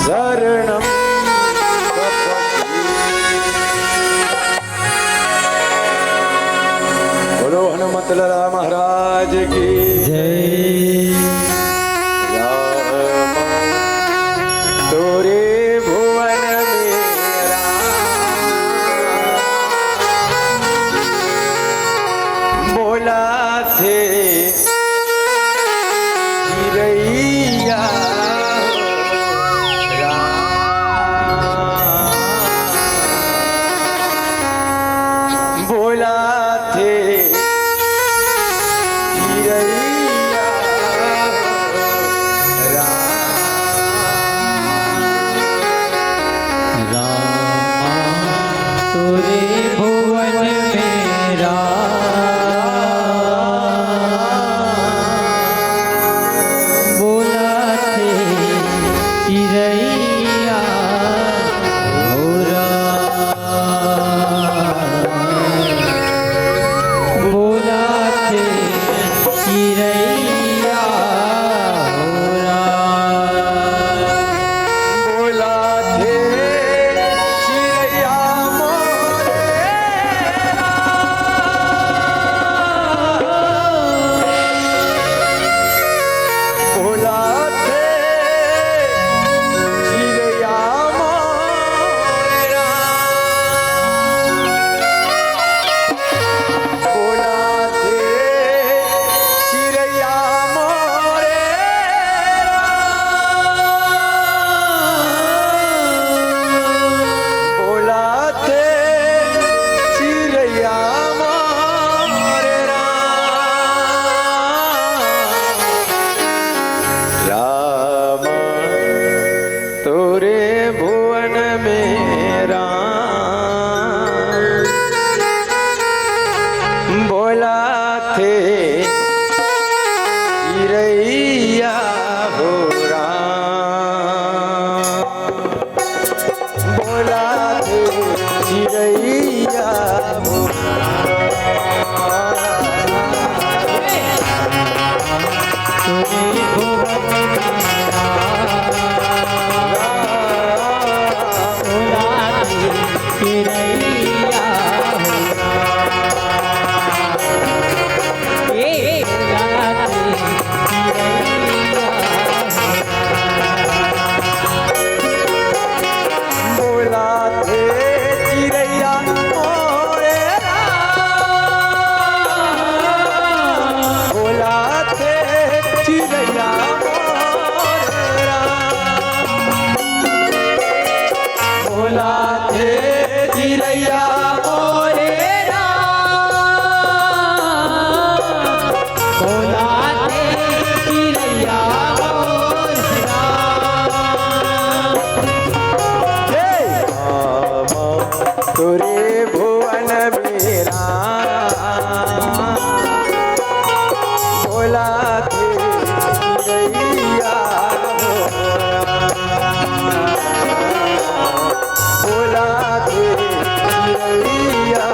शरणम बोलो हनुमत लाला महाराज की जय। राम तोरे भुवन में बोला थे चिरैया बोला थे चिरैया तोरे भुवन मेरा बोला थे चिरैया बोला थे चिरैया बोला थे चिरैया बोला थे चिरैया मोरा बोला थे चिरैया मोरे बोला थे चिरैया मोरे राम तोरे भुवन मेरा बोला थे चिरैया हो बोला थे चिरैया हो तोरे भुवन बोला थे चिरैया बोला थे चिरैया मोरे बोला थे चिरैया मोरे बोला थे चिरैया मोरे बोला थे चिरैया तोरे भुवन मेरा बोला थे चिरैया बोला थे चिरैया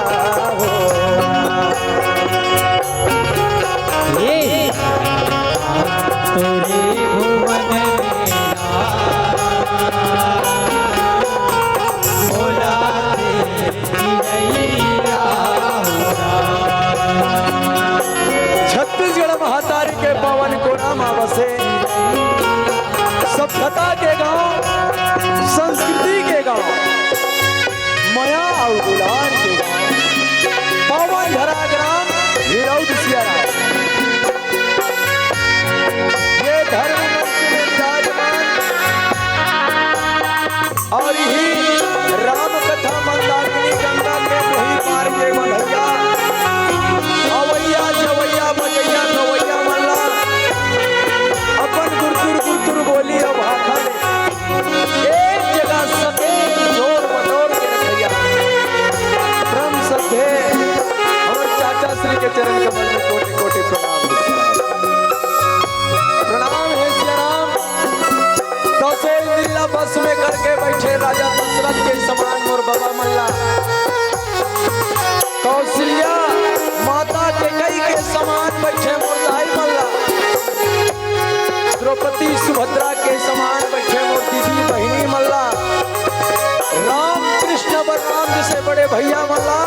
तोरे भुवन मेरा बोला थे चिरैया छत्तीसगढ़ महातारी के पवन कोना में बसे सभ्यता के गांव, संस्कृति के गांव, माया और दुलार के गांव, पवन धरा ग्राम हिरौद सियारा। ये धर्म मंच में विराजमान और ही राम कथा मंदाकिनी गंगा के वही पार के बंधैया अवैया जवैया बजैया गवैया मल्ला अपन गुरतुर गुरतुर बोली अब भाखा एक जगह सके जोर बटोर के रखैया बैठे मोरदाई मल्ला, द्रौपदी सुभद्रा के समान बैठे मोर दीदी बहिनी मल्ला, राम कृष्ण बलराम जैसे बड़े भैया मल्ला,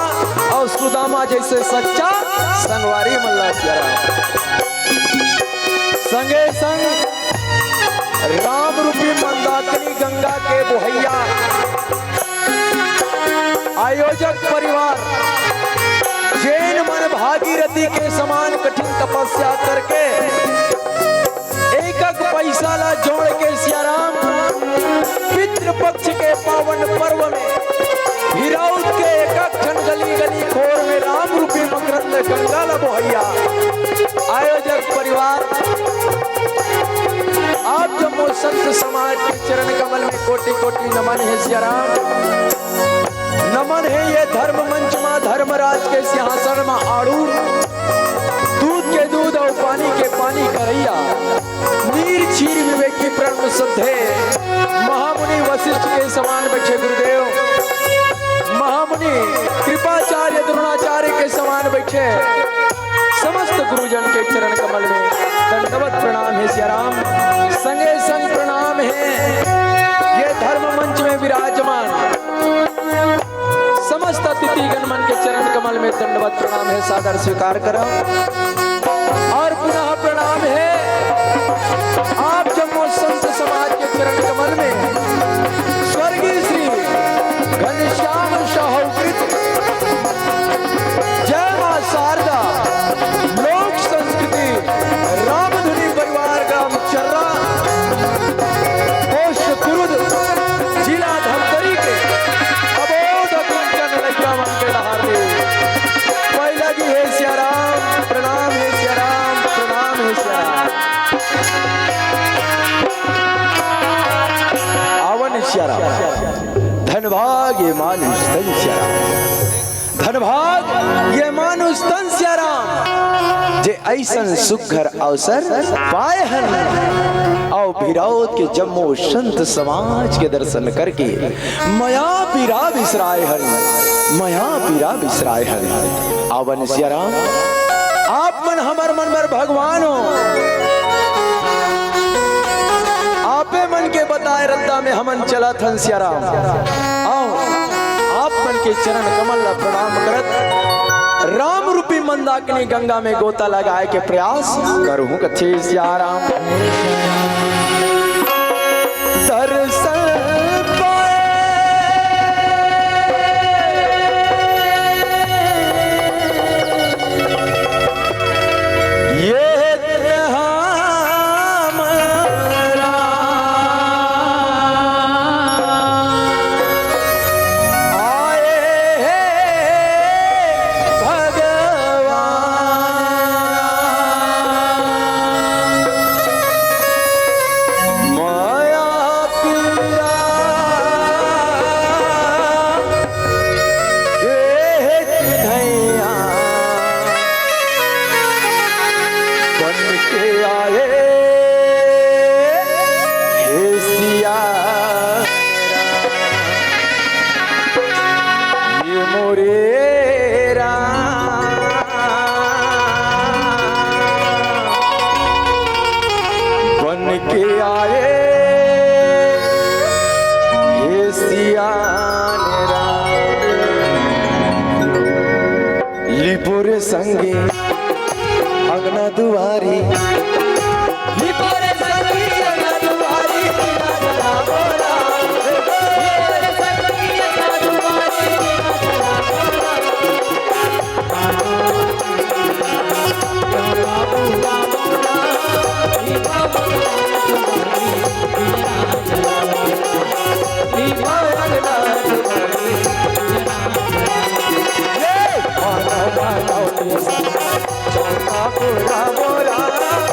और सुदामा जैसे सच्चा संगवारी मल्ला जरा संगे संग राम रूपी मंदाकिनी गंगा के बोहैया आयोजक परिवार जैन मन भागीरथी के समान कठिन तपस्या करके एक पैसा ला जोड़ के सियाराम पितृपक्ष के पावन पर्व में हिरौत के एक क्षण गली गली खोर में राम रूपी मकरंद गंगा ला बोहैया आयोजक परिवार आप जम्मू संत समाज के चरण कमल में कोटि कोटि नमन है सियाराम, नमन है ये धर्म मंच मां धर्मराज के सिंहासन मां आड़ू, दूध के दूध और पानी के पानी करैया, नीर क्षीर विवेकी प्रण शुद्धे, महामुनि वशिष्ठ के समान बैठे गुरुदेव, महामुनि कृपाचार्य द्रोणाचार्य के समान बैठे समस्त गुरुजन के चरण कमल में दंडवत प्रणाम है सियाराम, संगे संग प्रणाम है ये धर्म मंच में विराजमान समस्त अतिथिगण मन के चरण कमल में दंडवत प्रणाम है, सादर स्वीकार करो। और पुनः प्रणाम है आप जम्मू संत समाज के चरण कमल में स्वर्गीय श्री घनश्याम शाहूकृत जय मां शारदा लोक संस्कृति रामधुनी परिवार ग्राम चर्रा पोस्ट कुरुद जिला धमतरी के अबोध गुंजन लैया मन के लहार दे पहला की है सियाराम, प्रणाम है सियाराम, प्रणाम है सियाराम, आवन सियाराम, धनभाग ये मानुष तन सियाराम, धनभाग ये मानुष तन सियाराम, जे ऐसन सुघर अवसर पाए हन और भिरावत के जम्मू संत समाज के दर्शन करके मया पीरा बिसराए हन, मया पीरा बिसराए हन। आवन सियाराम आप मन हमर मन भर भगवान हो, आपे मन के बताए रद्दा में हमन चला थन सियाराम, आओ आप मन के चरण कमल ला प्रणाम करत राम रूपी मंदाकिनी गंगा में गोता लगाए के प्रयास करूं कथे सियाराम। दर्शन संगे अगना दुआरी बोला बोला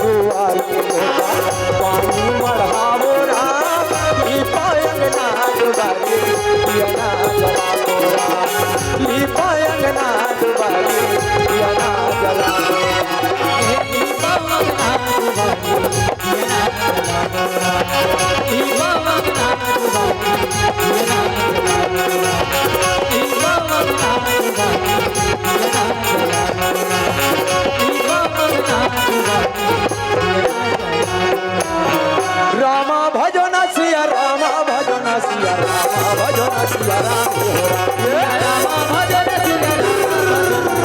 दुआरी होता पानी मढ़ावो राम लिपायंग नाथ बारी पियना जला तोरा लिपायंग नाथ बारी पियना जला रामा भजन सिया रामा भजन सिया रामा भजन सिया राम हो रामा भजन सिया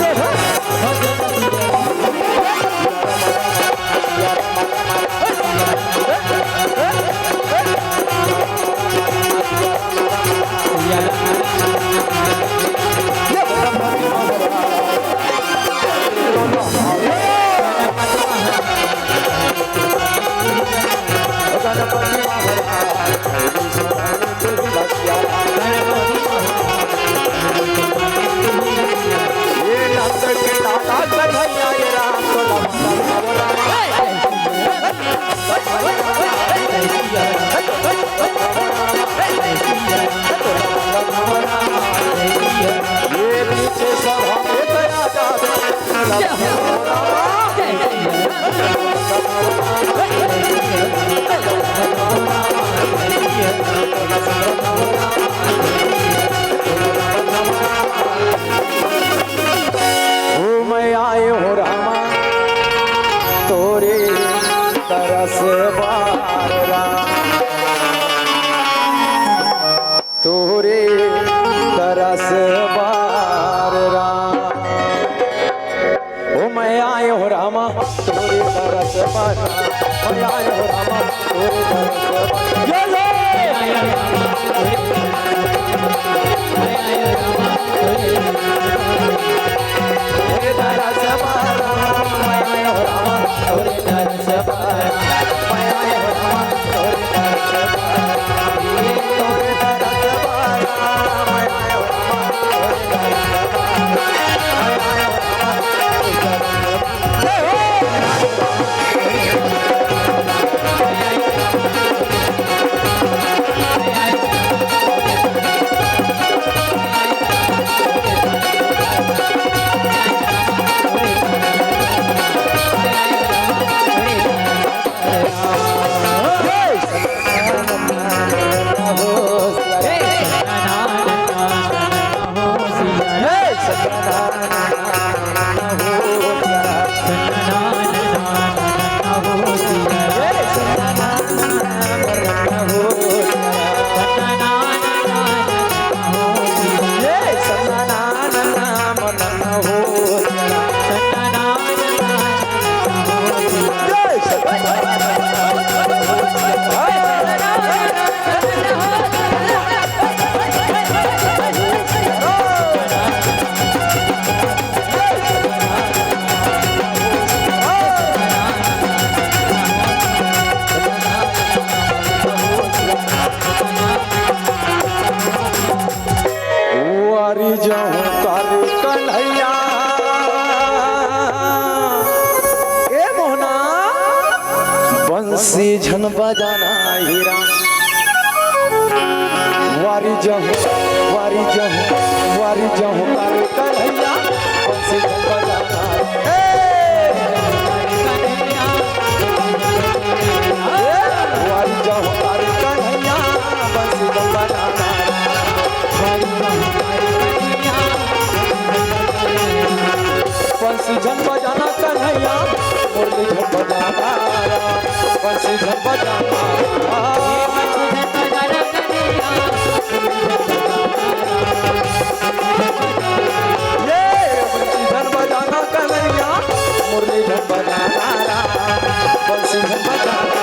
तोरे तरस बार राम ओ मैं आयो हो रामा तोरे तरस बार मैं आयो हो रामा तोरे तरस बार ये ले तोरे तरस बार मैं आयो हो रामा तोरे तरस बार मैं आयो हो रामा तोरे तरस बार तोरे तरस बार मैं आयो हो रामा तोरे तरस बार मैं आयो हो बंसी झन बजाना हीरा वारी जहूँ कर कन्हैया बंसी झन बजाना वारी जहूँ कर कन्हैया बंसी झन बजाना बंसी झन बजाना कन्हैया मुरली झन बजाना बंसी झन बजाना ये बंसी झन बजाना कन्हैया मुरली झन बजाना बंसी झन बजाना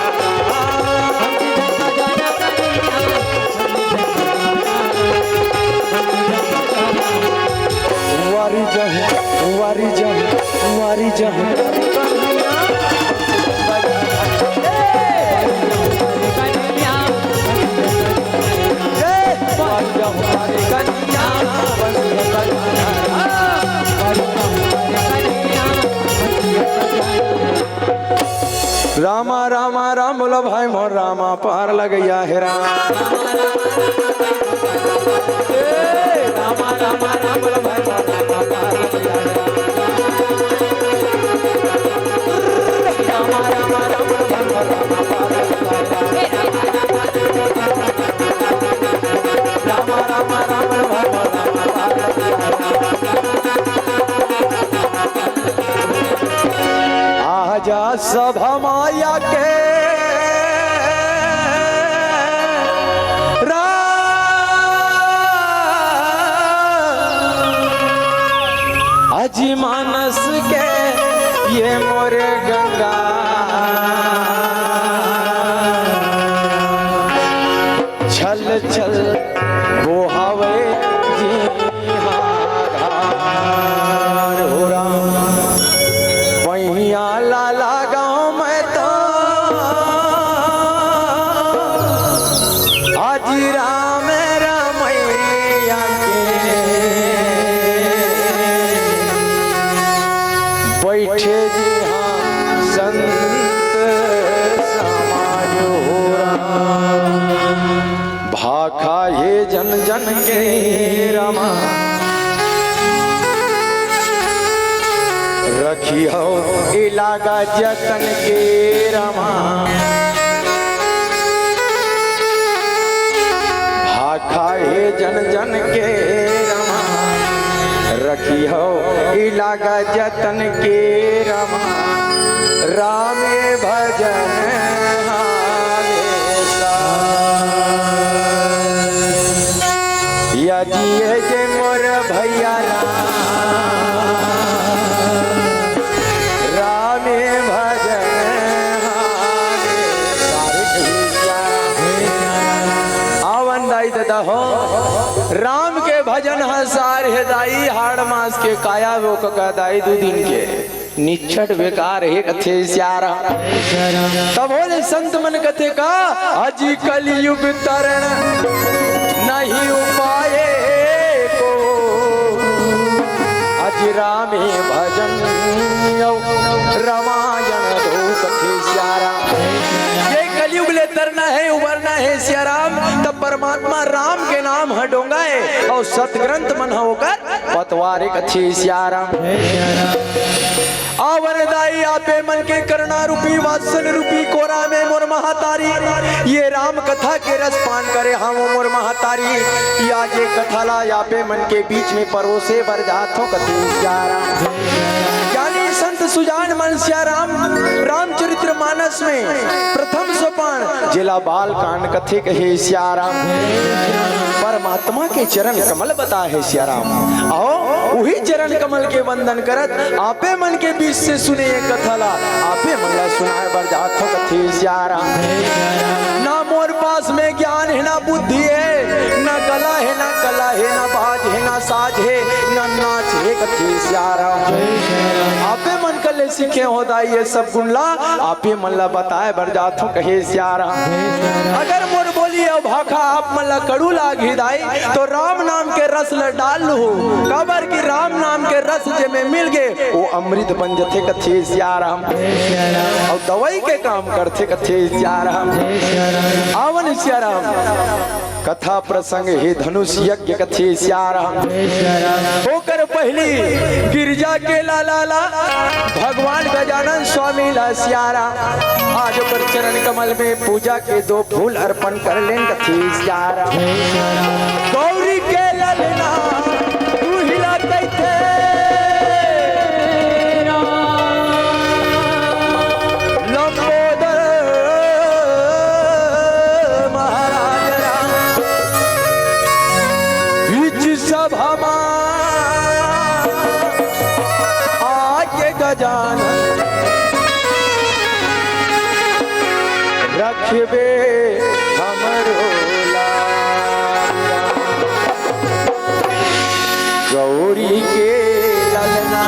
वारी जहूँ कन्हैया रामा रामा राम बोलो भाई मोर रामा पार लगैया है राम। रामा रामा राम बोलो भाई मोर रामा पार लगैया है राम। रामा रामा राम बोलो भाई मोर रामा पार लगैया है रामा रामा राम बोलो भाई मोर रामा पार लगैया है। आजा सभा माया के अजी मानस के ये मोरे गंगा छल छल वो हवे जी हार हो राम। वहिया लाला गाँव में तो आज राम रमैया के बैठे जी हाँ संत समाज हो राम। भाखा ये जन जन के रमा रखी हो इलाका जतन के रमा। भाखा ये जन जन के रमा रखी हो इलाका जतन के रमा। रामे भजन हमेशा यदि जे मोर भैया रामे भजन आवन दाई दादा हो राम के भजन हसार है दाई हाड़ मास के काया वो का दाई दो दिन के निच्छट बेकार है कथे स्यारा। तब बोले संत मन कथे का अजी कलयुग तरण नहीं उपाय को अजी रामे भजन रामायण दो कथे स्यारा। ये कलयुग ले तरना है उबरना है सियाराम तब परमात्मा राम के नाम हडोंगाए और सतग्रंथ मन होकर पतवारे कथे सियाराम। आवर दाई आपे मन के करुणा रूपी वात्सल रूपी कोरा में मोर महातारी ये राम कथा के रस पान करे हम मोर महातारी। या जे कथा ला यापे मन के बीच में परोसे बर जाथो कथे सियाराम। ज्ञानी संत सुजान मन सियाराम रामचरित्र मानस में प्रथम सोपान जिला बाल कांड कथे कहे सियाराम। परमात्मा के चरण कमल बता है सियाराम। आओ वही चरण कमल के वंदन करत आपे मन के बीच से सुने ये कथा ला आपे मन ला सुनाए बर जाथो कथे सियाराम। ना मोर पास में ज्ञान है ना बुद्धि है ना कला है ना कला है ना बाज है ना साज है ना नाच है कथे सियाराम। आपे मन कले सीखे होता ये सब गुण ला आपे मन ला बताए बर जाथो कहे सियाराम। अगर मोर बोली और भाखा आप मन ला कड़ू लागी दाई तो राम नाम के रस ल डाल हो कबर की राम नाम के रस जे में मिल गए वो अमृत बन जथे कथे सियाराम। और दवाई के काम करथे कथे सियाराम। आवन सियाराम कथा प्रसंग हे धनुष यज्ञ कथे सियाराम। होकर पहली गिरजा के लाला भगवान गजानन स्वामी ला सियाराम। आज पर चरण कमल में पूजा के 2 फूल अर्पण कर लें कथे सियाराम। गौरी के ललना तू हिला कैथे लंबोदर महाराज राम बीच सभा आके गजानन रखबे हमरो गौरी के ललना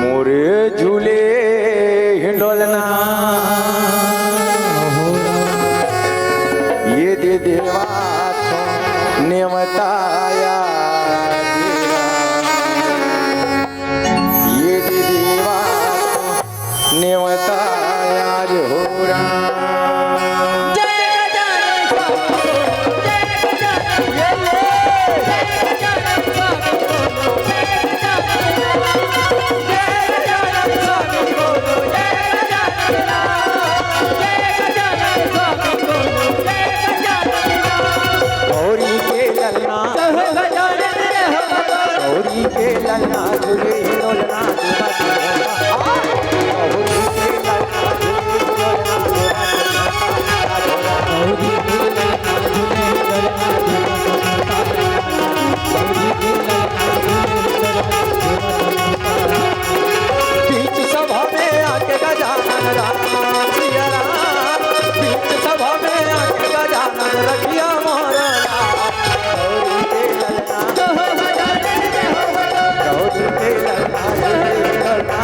मोरे झूले हिंडोलना ये दे देवा नेमताया के ललना झूले ललना झूला झूला गौरी के ललना झूले ललना झूला बीच सभा में आके गजानन राम सिया राम बीच सभा में आके गजानन रखिया मोरा गौरी के ललना गौरी के ललना ललना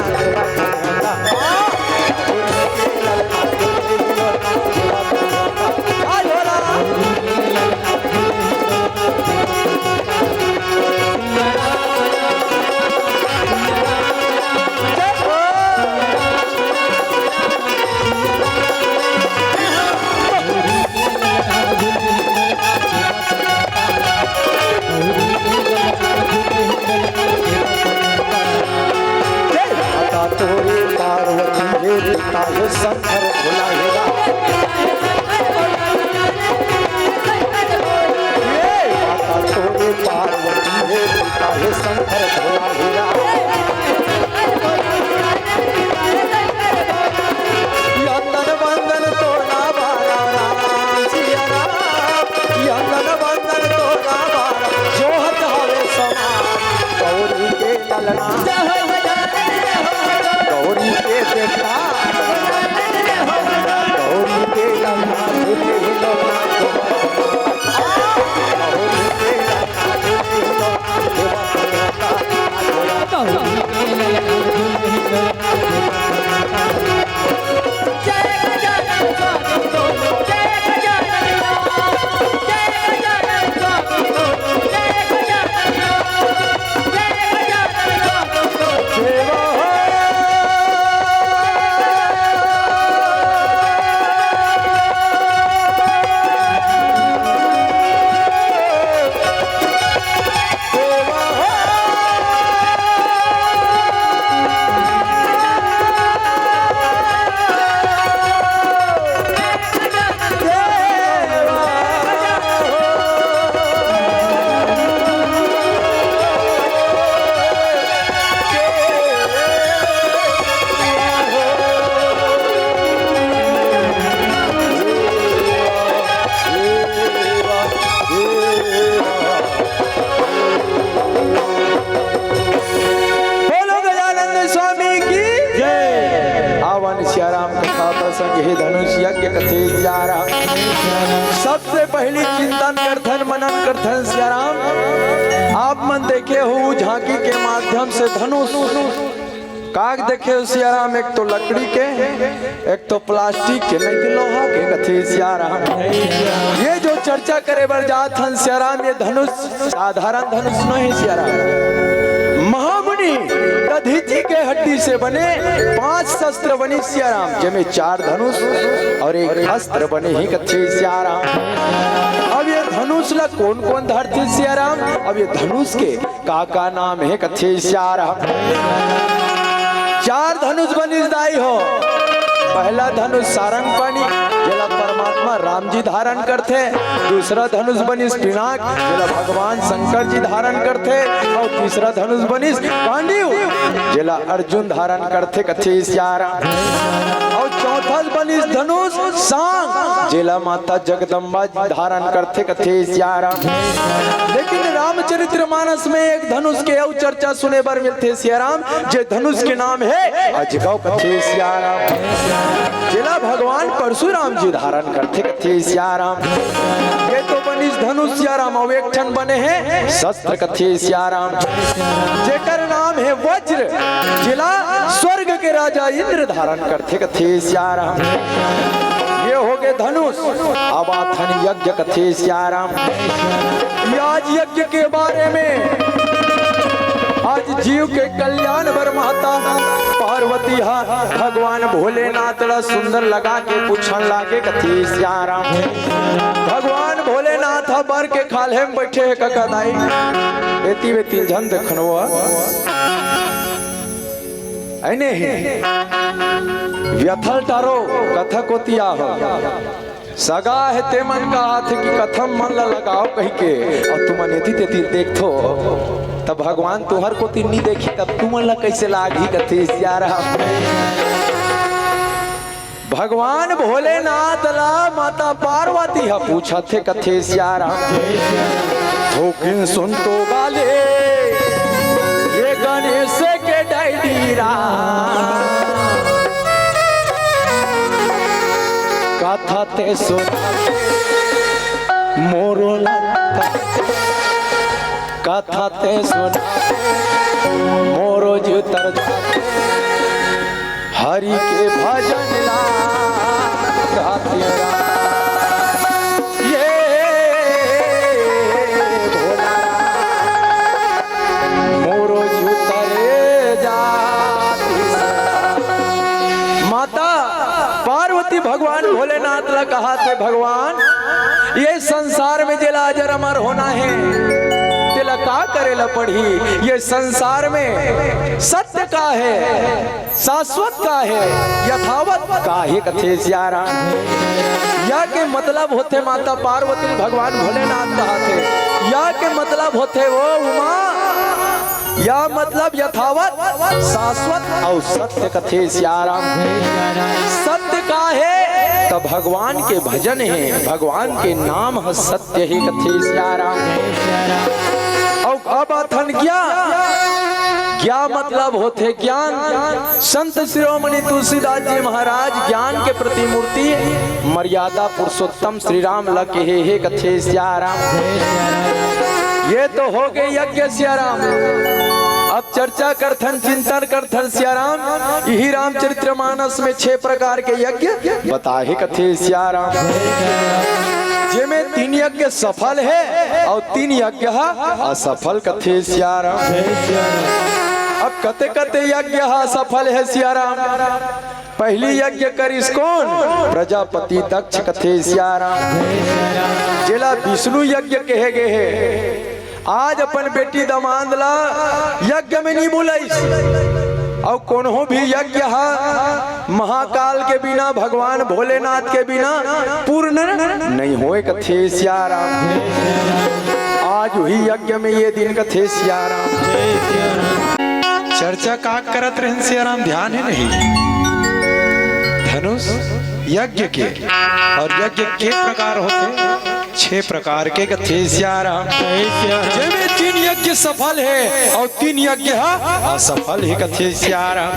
तोरे पार्वती हे रीता हे शंकर भोला हेरा माता तोरे पार्वती हे रीता हे शंकर भोला हेरा यंदन बंदन तोड़ा बारा राम सिया राम यंदन बंदन तोड़ा बारा जोहत हवे समान गौरी के ललना गौरी के बेटा गौरी के ललना झूले ललना गौरी के ललना झूले हे धनुष यज्ञ कथे सियाराम सबसे पहली चिंतन करथन मनन करथन सियाराम आप मन देखे हो झांकी के माध्यम से धनुष काग देखे हो सियाराम एक तो लकड़ी के एक तो प्लास्टिक के नहीं तो लोहा के कथे सियाराम ये जो चर्चा करे बर जात हन सियाराम ये धनुष साधारण धनुष नहीं सियाराम महामुनि दधीची के हड्डी से बने 5 शस्त्र बनी सियाराम जिनमें 4 धनुष और 1 अस्त्र बने ही कच्चे सियाराम। अब ये धनुष ला कौन कौन धरती सियाराम अब ये धनुष के का नाम है कच्चे सियाराम। 4 धनुष बनी दाई हो पहला धनुष सारंग पानी जिला परमात्मा राम जी धारण करते दूसरा धनुष बनिस पिनाक जिला भगवान शंकर जी धारण करते और तीसरा धनुष बनिस पांडव जिला अर्जुन धारण करते कच्चे सियाराम और चौथा बनिस धनुष सांग जिला माता जगदम्बा जी धारण करते कच्चे सियाराम। लेकिन रामचरितमानस में एक धनुष के और चर्चा सुने बर मिलते सियाराम जे धनुष के नाम है अजगौ कच्चे सियाराम जिला भगवान परशुराम जी धारण करते कथे सियाराम। ये तो बनिस धनुष सियाराम और एक ठन बने हैं शस्त्र कथे सियाराम जेकर नाम है वज्र जिला स्वर्ग के राजा इंद्र धारण करते कथे सियाराम। ये हो गए धनुष। अब आथन यज्ञ कथे सियाराम। आज यज्ञ के बारे में आज जीव के कल्याण बर माता पार्वती हा भगवान भोलेनाथ ला सुंदर लगा के पूछन लागे कथी सियाराम। भगवान भोलेनाथ बर के खाले में बैठे है कका दाई बेती बेती झन देखनवा ऐने व्यथल टारो कथा कोतिया हो सगा है ते मन का हाथ की कथम मन लगाओ कही के और तुम नेती तेती देख थो तब भगवान तुहर को तिन्नी देखी तब तू मन ला कैसे लागी कथे सियारा। भगवान भोलेनाथ ला माता पार्वती हा पूछा थे कथे सियारा। थोकिन सुन तो गाले ये गणेश के डैडीरा कथा ते सुना मोरो कथा ते सुना मोरो जुतर हरि के भजन ला तेरा ये भोला मोरो जुतरे जाती। माता पार्वती भगवान भोलेनाथ ला कहा थे भगवान ये संसार में जिला अजर अमर होना है तिला का करेला पढ़ी। ये संसार में सत्य का है शाश्वत का है यथावत का है कथे सियारा। या के मतलब होते माता पार्वती भगवान भोलेनाथ कहा थे या के मतलब होते वो उमा या मतलब यथावत शाश्वत और सत्य कथे सियारा। सत्य का है तब भगवान के भजन है भगवान के नाम है सत्य ही कथे सियारा। और अब अथन क्या मतलब होते ज्ञान। संत शिरोमणि तुलसीदास जी महाराज ज्ञान के प्रतिमूर्ति मर्यादा पुरुषोत्तम श्री राम लके हे कथे सियारा। ये तो हो गए यज्ञ सियाराम। अब चर्चा करथन चिंतन करथन सियाराम। यही रामचरितमानस में 6 प्रकार के यज्ञ बताए कथे सियाराम। जिसमें 3 यज्ञ सफल है और 3 यज्ञ असफल कथे सियाराम। अब कते कते यज्ञ सफल है सियाराम। पहली यज्ञ करिस कौन प्रजापति दक्ष कथे सियाराम। जिला विष्णु यज्ञ कहे गए है। आज अपन बेटी दमांद ला यज्ञ में नहीं बुलाइस और कोनो भी यज्ञ महाकाल के बिना भगवान भोलेनाथ के बिना पूर्ण नहीं होए कथे सियाराम। आज वही यज्ञ में ये दिन कथे सियाराम। चर्चा का करत रहन सियाराम ध्यान है नहीं। धनुष यज्ञ के और यज्ञ के प्रकार होते 6 प्रकार के कथे सियाराम। जिसमें 3 यज्ञ सफल है और 3 यज्ञ असफल है कथे सियाराम।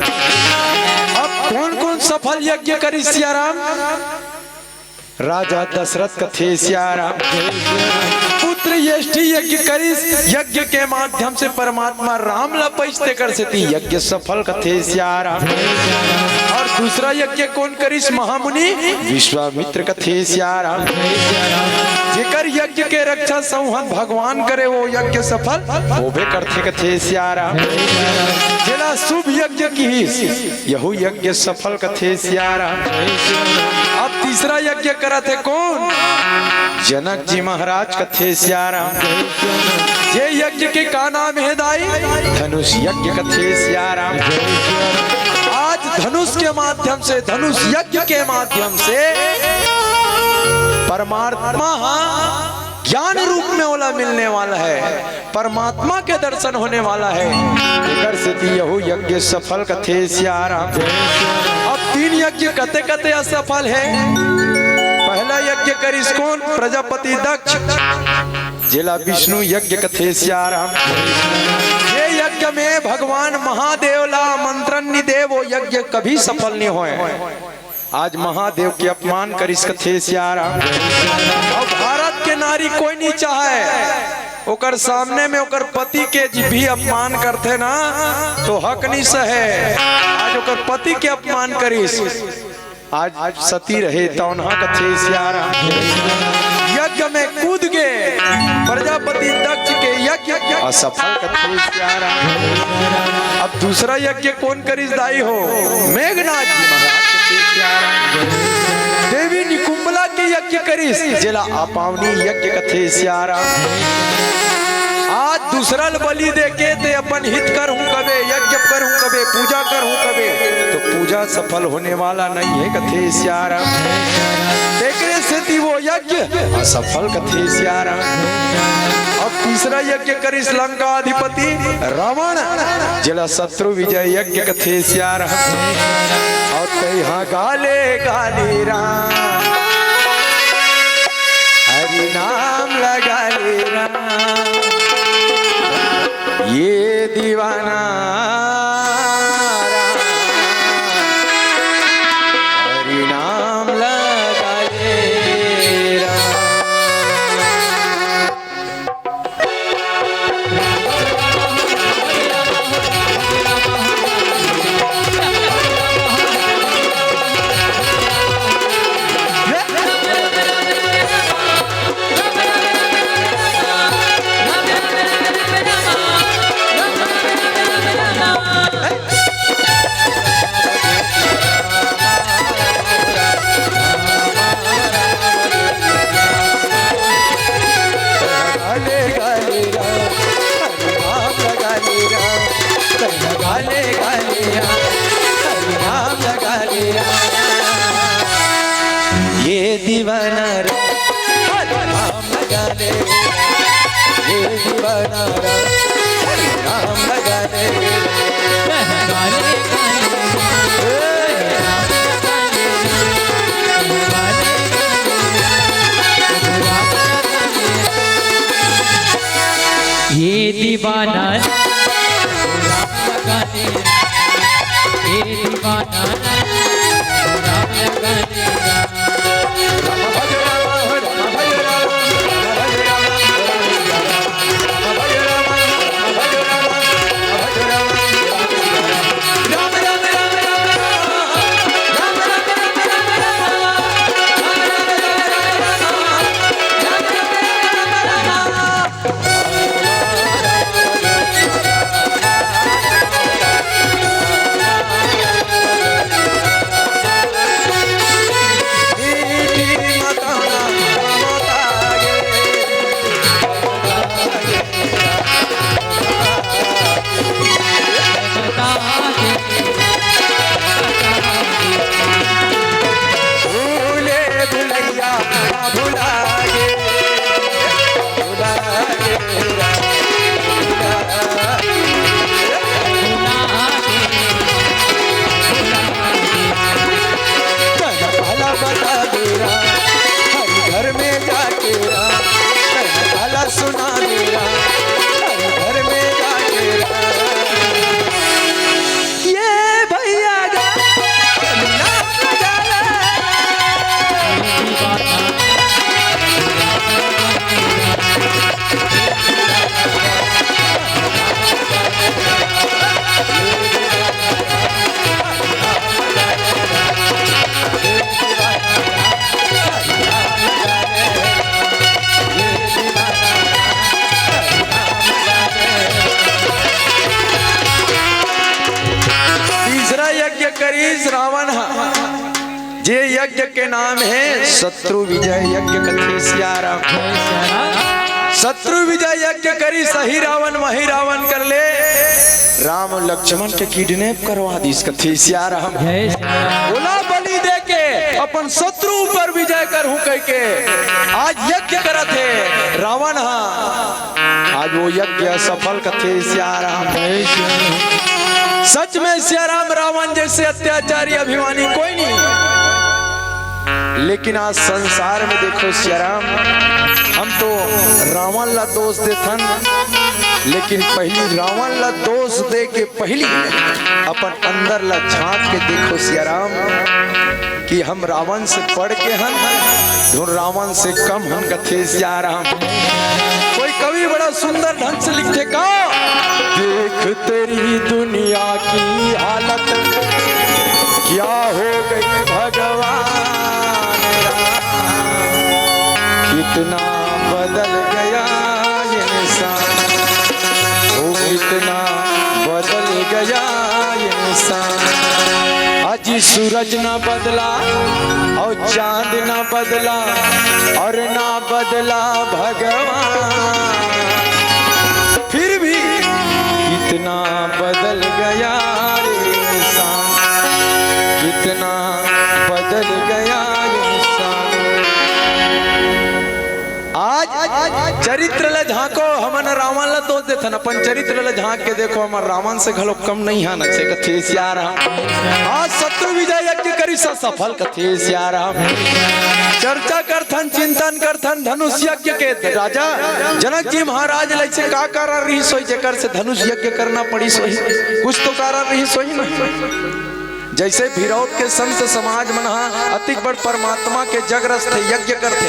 अब कौन कौन सफल यज्ञ करी सियाराम। राजा दशरथ कथे सियाराम। पुत्र यष्टि यज्ञ करिस यज्ञ के माध्यम से परमात्मा राम ला पैस्ते कर सेती यज्ञ सफल कथे सियाराम। और दूसरा यज्ञ कौन करिस महामुनि विश्वामित्र कथे सियाराम। जेकर यज्ञ के रक्षा संहत भगवान करे वो यज्ञ सफल वो भी करते कथे सियाराम। जिला शुभ यज्ञ की यहू यज्ञ सफल कथे सियाराम। अब तीसरा यज्ञ करत है कौन जनक जी महाराज कथे सियाराम। ये यज्ञ के का नाम है दाई धनुष यज्ञ कथे सियाराम। आज धनुष के माध्यम से धनुष यज्ञ के माध्यम से परमात्मा ज्ञान रूप में ओला मिलने वाला है परमात्मा के दर्शन होने वाला है। इधर से यहू यज्ञ सफल कथे सियाराम। अब 3 यज्ञ कते कते असफल है। पहला यज्ञ करिस कौन प्रजापति दक्ष जिला विष्णु यज्ञ कथे सियाराम। ये यज्ञ में भगवान महादेव ला मंत्रन देव वो यज्ञ कभी सफल नहीं होए। आज महादेव के अपमान करिस कथे सियाराम। और भारत के नारी कोई नहीं चाहे ओकर सामने में ओकर पति के भी अपमान करते ना तो हक नहीं सहे। आज ओकर पति के अपमान करिस आज सती रहे तौन कथे सियाराम। यज्ञ में कूद गए प्रजापति दक्ष के यज्ञ असफल कथे सियाराम। अब दूसरा यज्ञ कौन करिस दाई हो मेघनाथ जी महाराज कथे सियाराम। देवी निकुंबला के यज्ञ करिस जिला अपावनी यज्ञ कथे सियाराम। आज दूसरा बलि देके ते अपन हित करूं कबे यज्ञ करूं कबे पूजा करूं कबे तो पूजा सफल होने वाला नहीं है कथे सियाराम। देखने से थी वो यज्ञ असफल कथे सियारा। अब तीसरा यज्ञ करिस लंका अधिपति रावण जिला शत्रु विजय यज्ञ कथे सियारा। और तैहा गाले गाली राम हरि नाम लगा ले राम ये दीवाना राम हरि नाम लगा ले राम। ये दीवाना राम लगा ले ये दीवाना राम लगा ले ये दीवाना ये दीवाना राम लगा सुना मेरा घर में जाके ये भैया करीस रावण जे यज्ञ के नाम है शत्रु विजय यज्ञ कथे सियाराम। शत्रु विजय यज्ञ करी सही रावण वही रावण कर ले राम लक्ष्मण के किडनैप करवा दी कथे सियाराम। बोला बलि दे के अपन शत्रु पर विजय करहूं कह के आज यज्ञ करत है रावण। आज वो यज्ञ सफल कथे सियाराम। सच में सियाराम रावण जैसे अत्याचारी अभिमानी कोई नहीं, लेकिन आज संसार में देखो सियाराम हम तो रावण ला दोष देथन, लेकिन पहली रावण ला दोष दे के पहली अपन अंदर ला झांक के देखो सियाराम कि हम रावण से पढ़ के हन धुन रावण से कम हन कथे सियाराम। कोई कवि बड़ा सुंदर ढंग से लिखे का देख तेरी दुनिया की हालत क्या हो गई भगवान कितना बदल गया इंसान, ओ कितना बदल गया इंसान। आज सूरज ना बदला और चांद ना बदला और ना बदला भगवान, फिर भी कितना बदल गया इंसान, कितना बदल गया इंसान। चरित्र ले झांको हमन रावण ला दोष देथन अपन चरित्र ले झांक के देखो हमर रावण से घलो कम नहीं है नक्से कथे सिया राम आज शत्रु विजय यज्ञ करी सफल कथे सिया राम चर्चा करथन चिंतन करथन धनुष यज्ञ के राजा जनक जी महाराज लैसे का कारण रही सोई जेकर से धनुष यज्ञ करना पड़ी सोई कुछ तो कारण रही सोई ना जैसे विरोध के संत समाज मन अति बड़ परमात्मा के जगरस थे यज्ञ करते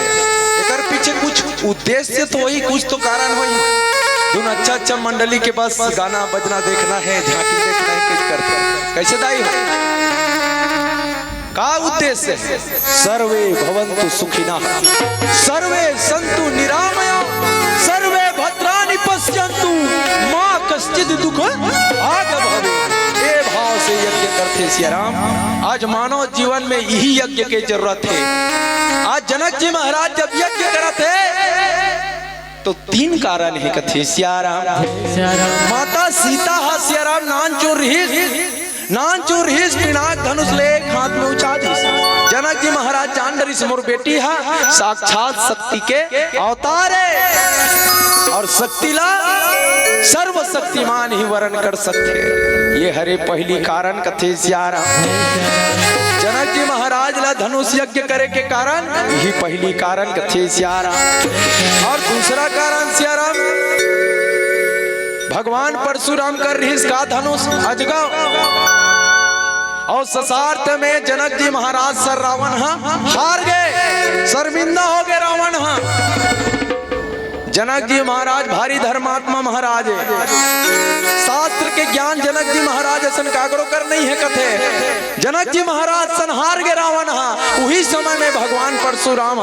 एकर पीछे कुछ उद्देश्य तो वही कुछ तो कारण होई दोनों अच्छा मंडली के बस गाना बजना देखना है झांकी देखना है कुछ करते कैसे दाई का उद्देश्य सर्वे भवन्तु सुखिनः सर्वे सन्तु निरामया सर्वे भद्राणि पश्यन्तु मा कश्चित् दुःख आग भवेत् ये भाव से यज्ञ करते सिया राम आज मानव जीवन में यही यज्ञ की जरूरत है आज जनक जी महाराज जब यज्ञ करते तो 3 कारण है कथे सिया राम माता सीता हा सिया राम नान चोर हिस पिनाक धनुष ले हाथ में उछा दी जनक जी महाराज जान डरी से मोर बेटी है साक्षात शक्ति के अवतार है और शक्ति ला सर्वशक्तिमान ही वर्ण कर सकते ये हरे पहली कारण कथे सिया राम जनक जी महाराज ला धनुष यज्ञ करे के कारण यही पहली कारण कथे सिया राम और दूसरा कारण सिया राम भगवान परशुराम कर रही का धनुष अजगाव और ससार्थ में जनक जी महाराज सर रावण हार गए शर्मिंदा हो गए रावण जनक जी महाराज भारी धर्मात्मा महाराज है शास्त्र के ज्ञान जनक जी महाराज असन कागरो कर नहीं है कथे जनक जी महाराज संहार गए रावण उही समय में भगवान परशुराम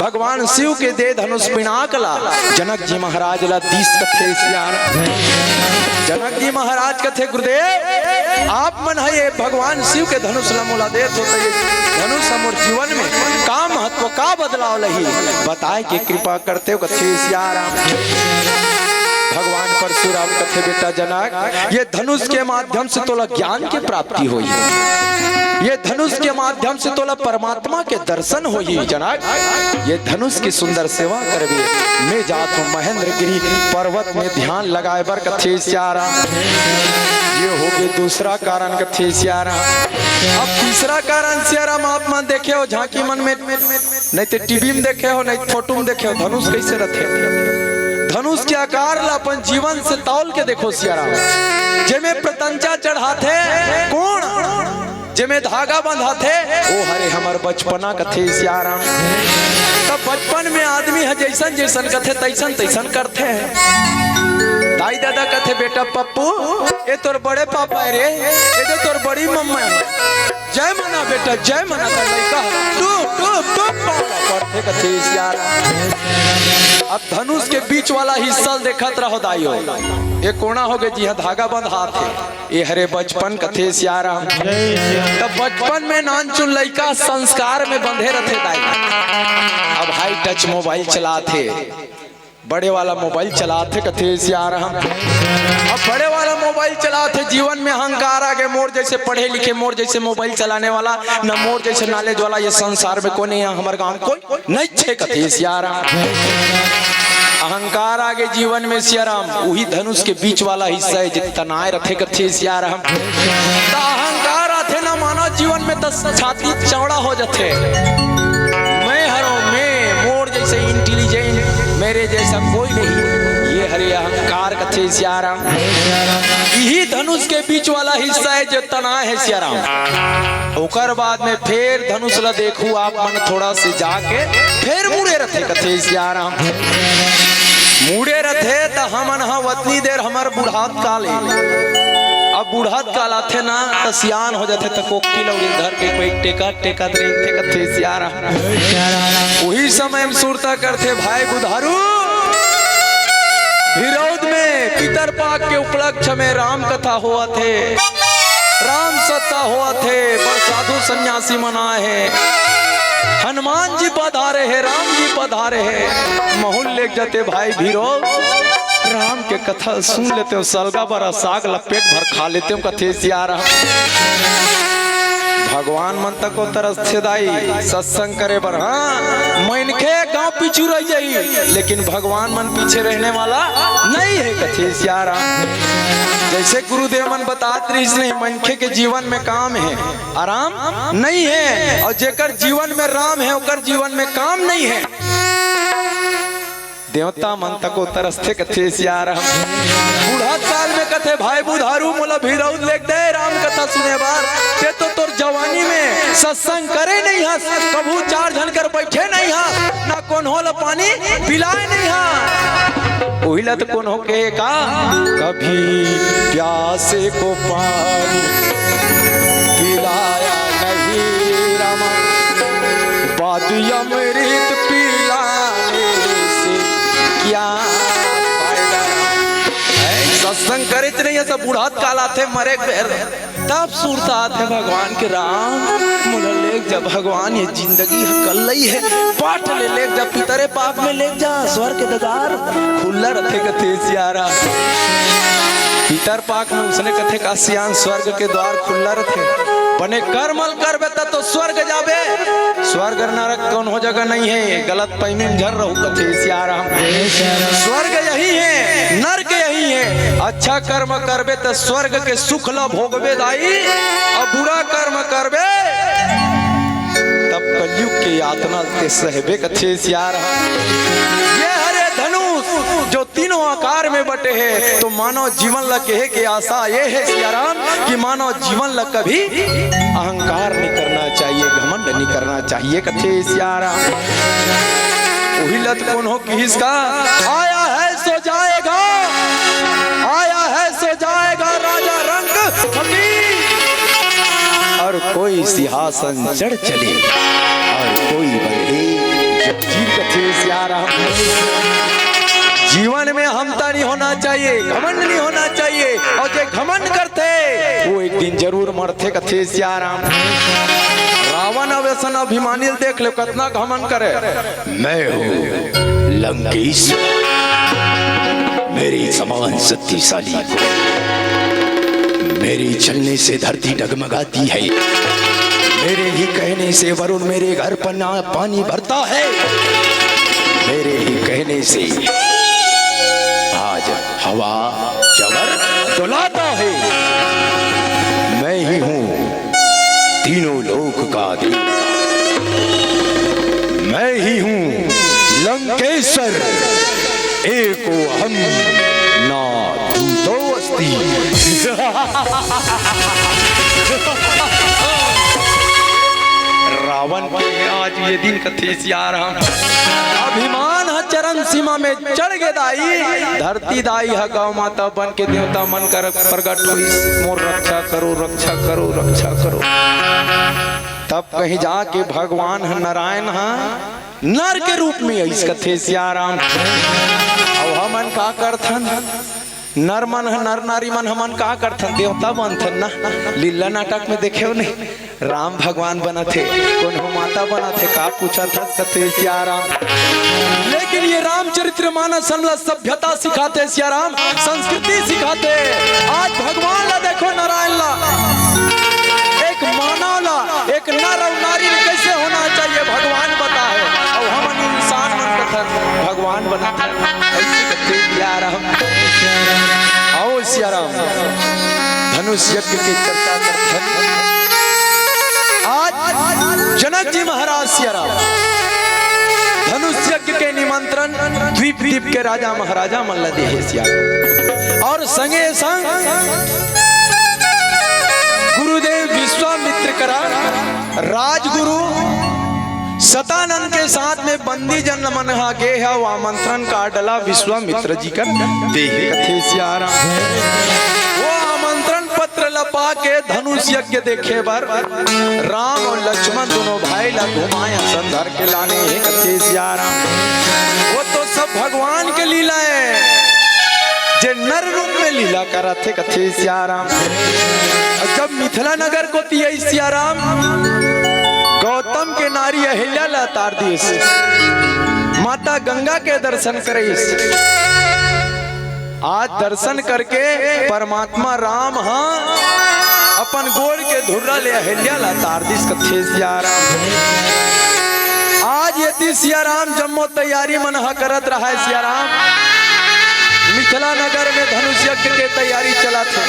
भगवान शिव के दे धनुष पिनाकला जनक जी महाराज ला 30 कथे जनक जी महाराज कथे गुरुदेव आप मन है ये भगवान शिव के धनुष ला मोला देत होता ये धनुष हमर जीवन में का महत्व का बदलाव लही बताए कि कृपा करते हो कथे सिया राम भगवान परशुराम कथे बेटा जनक ये धनुष के माध्यम से तोला ज्ञान की प्राप्ति हुई ये धनुष के माध्यम से तोला परमात्मा के दर्शन हुई जनक ये धनुष की सुंदर सेवा करबे मैं जात हूँ महेंद्र गिरी पर्वत में ध्यान लगाए बर कथे सिया राम ये हो गए दूसरा कारण कथे सिया राम अब तीसरा कारण सिया राम आप मन देखे हो झांकी मन में नहीं तो टीवी में देखे हो नहीं फोटो में देखे हो धनुष कैसे रखे धनुष के आकार ला अपन जीवन से तौल के देखो सिया राम जेमे प्रतंचा चढ़ाते कौन जेमे धागा बंधाते ओ हरे हमर बचपना कथे सिया राम तब बचपन में आदमी है जैसन जैसन कथे तैसन तैसन करते हैं दाई दादा कथे बेटा पप्पू ये तोर बड़े पापा है रे ये तोर बड़ी मम्मा है जय मना बेटा जय मना कर लइका करते कथे सिया राम अब धनुष के बीच वाला हिस्सा देखत रहो दाइयो ये कोना हो गए जी धागा बंध हाथ है ये हरे बचपन कथे सिया राम तब बचपन में नान चुन लइका संस्कार में बंधे रहते दाई अब हाई टच मोबाइल चलाते बड़े वाला मोबाइल चलाते कथे सिया राम अब बड़े वाला मोबाइल चलाते जीवन में अहंकार आ गए मोर जैसे पढ़े लिखे मोर जैसे मोबाइल चलाने वाला न मोर जैसे नॉलेज वाला ये संसार में कोई नहीं हमारे गांव कोई नहीं छे कथे सिया राम अहंकार आगे जीवन में सिया राम वही धनुष के बीच वाला हिस्सा है जितना रथे कथे सिया राम अहंकार आते ना मानव जीवन में तो छाती चौड़ा हो जाते मैं हरो मैं मोर जैसे इंटेलिजेंट मेरे जैसा कोई नहीं ये हरे अहंकार कथे सिया राम यही धनुष के बीच वाला हिस्सा है जो तना है सिया राम ओकर बाद में फिर धनुष ला देखू आप मन थोड़ा से जाके फिर मुड़े रथे कथे सिया राम मुड़े रथे तो हमन वतनी देर हमार बुढ़ात काले अब बुढ़ात काल आथे ना तो सियान हो जाते तो कोकी लौड़ी धर के कोई टेका टेका थे कथे सिया राम वही समय में सुरता करते भाई बुधारू विरोध में पितर पाक के उपलक्ष्य में राम कथा हुआ थे राम सत्ता हुआ थे पर साधु सन्यासी मनाए है हनुमान जी पधारे हैं राम जी पधारे हैं महूल ले जाते भाई भीरो राम के कथा सुन लेते हो सलगा बरा साग लपेट भर खा लेते हो कथे सिया राम भगवान मन तक को तरस से दाई सत्संग करे बर। हाँ मनखे गांव पीछू रह जाई लेकिन भगवान मन पीछे रहने वाला नहीं है कथे सियारा। जैसे गुरुदेव मन बताते रही नहीं मनखे के जीवन में काम है आराम नहीं है, और जेकर जीवन में राम है ओकर जीवन में काम नहीं है। देवता मन तको तरसते कथे सियारा। बूढ़ा साल में कथे भाई बुधारू मोला भीरौद लेक दे राम कथा सुने बार ते तो तोर जवानी में सत्संग करे नहीं हस, कभू चार झन कर बैठे नहीं हा, ना कौन हो पानी पिलाए नहीं हा। ओहिला तो कौन हो के का कभी प्यासे को पानी पिलाया नहीं रामा, बाद अमृत पिलाने से क्या फायदा। सत्संग करे नहीं सब बुढ़ात काला थे मरे पैर तब सुरता थे भगवान के राम मुला लेक जब भगवान ये जिंदगी कल ही है पाठ ले लेक जब पितरे पाप में लेक जा स्वर्ग के दगार खुला रखे कथे सियारा। पितर पाक में उसने कथे का सियान स्वर्ग के द्वार खुला रखे बने कर्मल कर बेता तो स्वर्ग जाबे, स्वर्ग नरक कौन हो जगह नहीं है, गलत पैमी में झर रहू कथे सियारा। स्वर्ग यही है नरक यही है, अच्छा कर्म करबे तो स्वर्ग के सुख ला भोगबे दाई, और बुरा कर्म करबे तब कलयुग के यातना के सहबे कथे सियारा। ये हरे धनुष जो तीनों आकार में बटे है तो मानव जीवन ला कहे के आशा ये है सियाराम कि मानव जीवन ला कभी अहंकार नहीं करना चाहिए, घमंड नहीं करना चाहिए कथे सियाराम। वही लत कौन हो कि इसका आया है सो जाएगा, आया है सो जाएगा राजा रंग फकीर, और कोई सिंहासन चढ़ चले और कोई बढ़े जगजीत कथे सियाराम। जीवन में हमता नहीं होना चाहिए, घमंड नहीं होना चाहिए, और जो घमंड करते वो एक दिन जरूर मरते कथे सियाराम। रावण अवसन अभिमानी देख लो कितना घमंड करे, मैं हूँ लंकेश, मेरे समान शक्तिशाली को मेरे चलने से धरती डगमगाती है, मेरे ही कहने से वरुण मेरे घर पर पानी भरता है, मेरे ही कहने से आज हवा चवर डुलाता है। मैं ही हूँ तीनों लोक का देवता, मैं ही हूँ लंकेश्वर, एको हम ना दो अस्ति। रावण के आज ये दिन कथे सियाराम। अभिमान है चरण सीमा में चढ़ गए दाई, धरती दाई है गौ माता बन के देवता मन कर प्रकट हुई, मोर रक्षा करो रक्षा करो रक्षा करो। तब कहीं जाके भगवान है नारायण है नर के रूप में इस कथे सियाराम। अब हमन का करथन नर मन है नर नारी मन हमन का करथन देवता बनथन ना, लीला नाटक में देखे हो नहीं राम भगवान बना थे कौन हो माता बना थे का पूछा था कथे सियाराम। लेकिन ये रामचरित्र मानस हमला सभ्यता सिखाते सियाराम, संस्कृति सिखाते। आज भगवान ला देखो नारायण ला एक मानव ला एक नर और नारी में कैसे होना चाहिए भगवान बता है, और हम इंसान मन कथन भगवान बना था ऐसे कथे सियाराम। आओ सियाराम धनुष यज्ञ की चर्चा करते आज जनक जी महाराज सियाराम धनुष यज्ञ के निमंत्रण द्वीप द्वीप के राजा महाराजा मल्ल दे सियाराम, और संगे संग गुरुदेव विश्वामित्र करा राजगुरु सतानंद के साथ में बंदी जन मन आगे है वो आमंत्रण का डला विश्वामित्र जी का देहे कथे सियाराम। वो आमंत्रण पत्र लपा के धनुष यज्ञ देखे बर राम और लक्ष्मण दोनों भाई ला घुमाया संधर के लाने कथे सियाराम। वो तो सब भगवान के लीला है जे नर रूप में लीला करा थे कथे सियाराम। जब मिथिला नगर को तिये सियाराम गौतम के नारी अहिल्या ला तार दिए, माता गंगा के दर्शन करे। आज दर्शन करके परमात्मा राम हाँ अपन गोड़ के धुर्रा ले अहिल्या ला तार दिस कथे सिया राम। आज यति सिया राम जम्मो तैयारी मन ह करत रहा है सिया राम। मिथिला नगर में धनुष यज्ञ के तैयारी चला थे।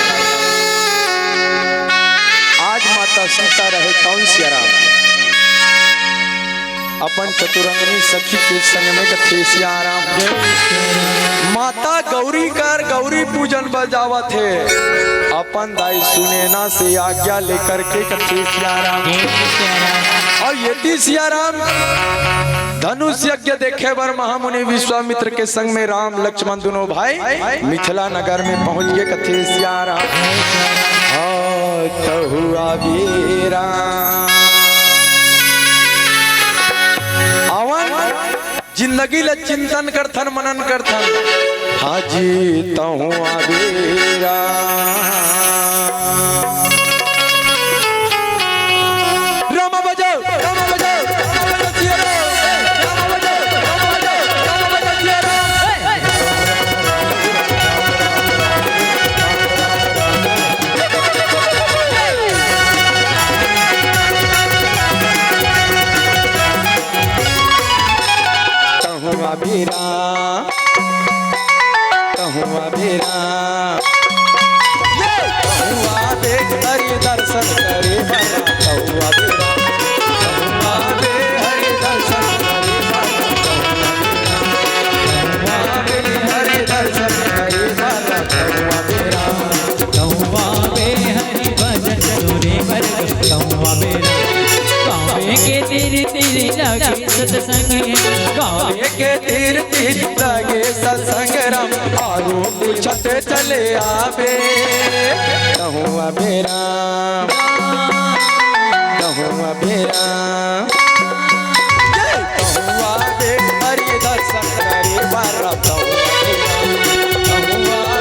आज माता सीता रहे कौन सिया राम अपन चतुरंगनी सखी के संग में कथे सिया राम। माता गौरी कर गौरी पूजन बजावा थे अपन दाई सुनेना से आज्ञा लेकर के कथे सिया राम। और यदि सिया राम धनुष यज्ञ देखे बर महामुनि विश्वामित्र के संग में राम लक्ष्मण दोनों भाई मिथिला नगर में पहुंच गए कथे सिया राम। हुआ वीरा जिंदगी ल चिंतन करथन मनन करथन हाजी तहु आबेरा। रामा बजाओ रामा बजाओ रामा बजाओ सिया राम। रामा बजाओ रामा बजाओ रामा बजाओ सिया राम। तहुआ बेरा तहुआ बेरा तहुआ देख हरि दर्शन करे बरा। तहुआ बेरा तहुआ दे हरि दर्शन करे बरा। तहुआ दे हरि दर्शन करे बरा। तहुआ बेरा तहुआ बे हरि भजन सुरे बर। तहुआ बेरा गावे के तेरे तेरे लगे सत्संग। गावे के तीर तीर लगे सत्संग राम। आरो पूछत चले आवे तहुआ बेरा तहुआ बेरा तहुआ दे हरि दर्शन करे बरा। तहुआ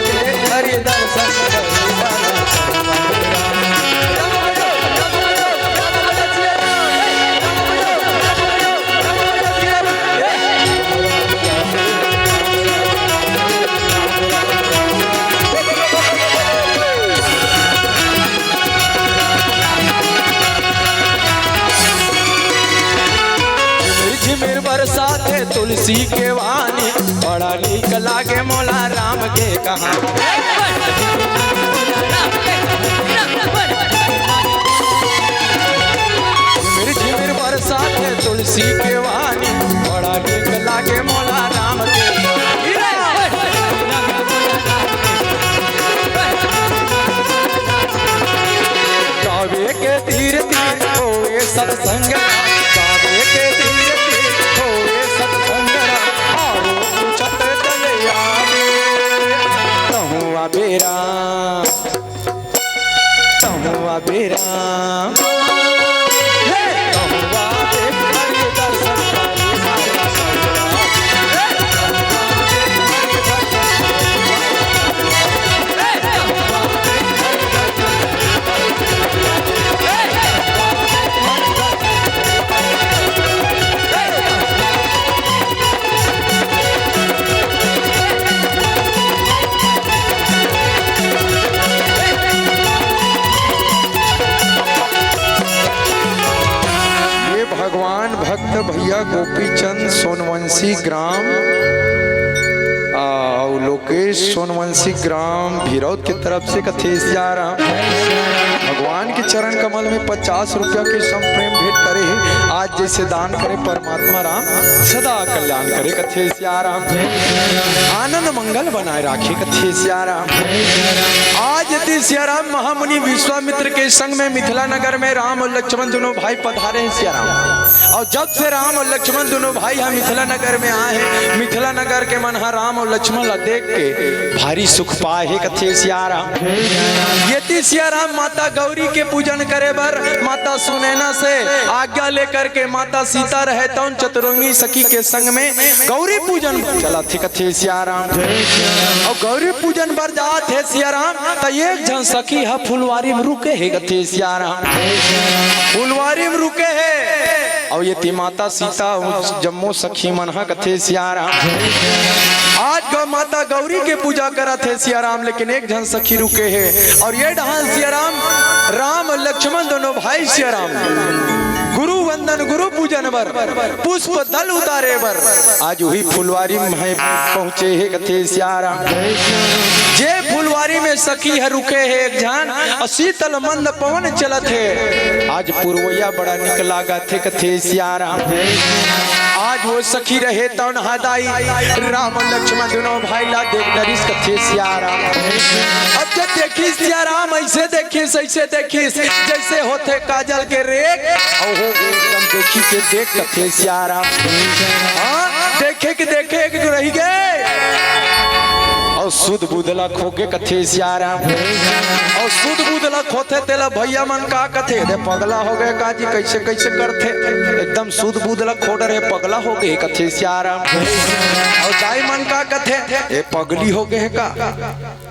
दे हरि दर्शन करे बरा। झिमिर बरसात है तुलसी के वानी बड़ा नीक लागे मोला राम के कहानी। झिमिर झिमिर बरसात है तुलसी के वानी बड़ा नीक लागे मोला राम के गावे के तीर तीर होए सत्संग। गावे के तीर तीर होए सत्संग और पूछत चले आवे तहुआ बेरा तहुआ बेरा तहुआ दे हरि दर्शन करे बरा। भगवान भक्त भैया गोपीचंद सोनवंशी ग्राम लोकेश सोनवंशी ग्राम भीरौत की तरफ से कथे सिया राम। भगवान के चरण कमल में 50 रुपया के संप्रेम भेंट करे है। आज जैसे दान करे परमात्मा राम सदा कल्याण करे कथे सिया राम। आनंद मंगल बनाए राखे कथे सिया राम। आज यदि सिया राम महामुनि विश्वामित्र के संग में मिथिला नगर में राम और लक्ष्मण दोनों भाई पधारे हैं सिया राम। और जब से राम और लक्ष्मण दोनों भाई यहाँ मिथिला नगर में आए हैं मिथिला नगर के मन राम और लक्ष्मण ला देख के भारी सुख पाए है कथे सिया राम। यदि सिया राम माता गौरी के पूजन करे बर माता सुनैना से आज्ञा लेकर के माता सीता रहे तो चतुरंगी सखी के संग में गौरी पूजन चला थे कथे सिया राम। और गौरी पूजन बर जात है सिया राम तो एक जन सखी है फुलवारी में रुके है कथे सिया राम। फुलवारी में रुके है और ये ती माता सीता जम्मो सखी मन कथे सिया राम। आज गौ माता गौरी के पूजा करा थे सिया राम लेकिन एक जन सखी रुके है और ये ढाल सिया राम राम लक्ष्मण दोनों भाई सिया राम गुरु वंदन गुरु पूजन बर पुष्प दल उतारे बर आज वही फुलवारी में पहुंचे है कथे सिया राम। जे फुलवारी में सखी है रुके है एक जान और शीतल मंद पवन चलत है आज पुरवैया बड़ा निक लागा थे कथे सिया राम। आज वो सखी रहे तो नहादाई राम लक्ष्मण दोनों भाई ला देख डरिस कथे सिया राम। अब जब देखी सिया राम ऐसे देखिस ऐसे देखिस जैसे होते काजल के रेख और हो एकदम देखी के देख कथे सिया राम। हाँ देखे कि रही गए और सुध बुदला खोके कथे सिया राम। और सुध बुदला खोते तेला भैया मन का कथे दे पगला हो गए काजी कैसे कैसे करते एकदम सुध बुदला खोड़ रहे पगला हो गए कथे सिया राम। और दाई मन का कथे ए पगली हो गए का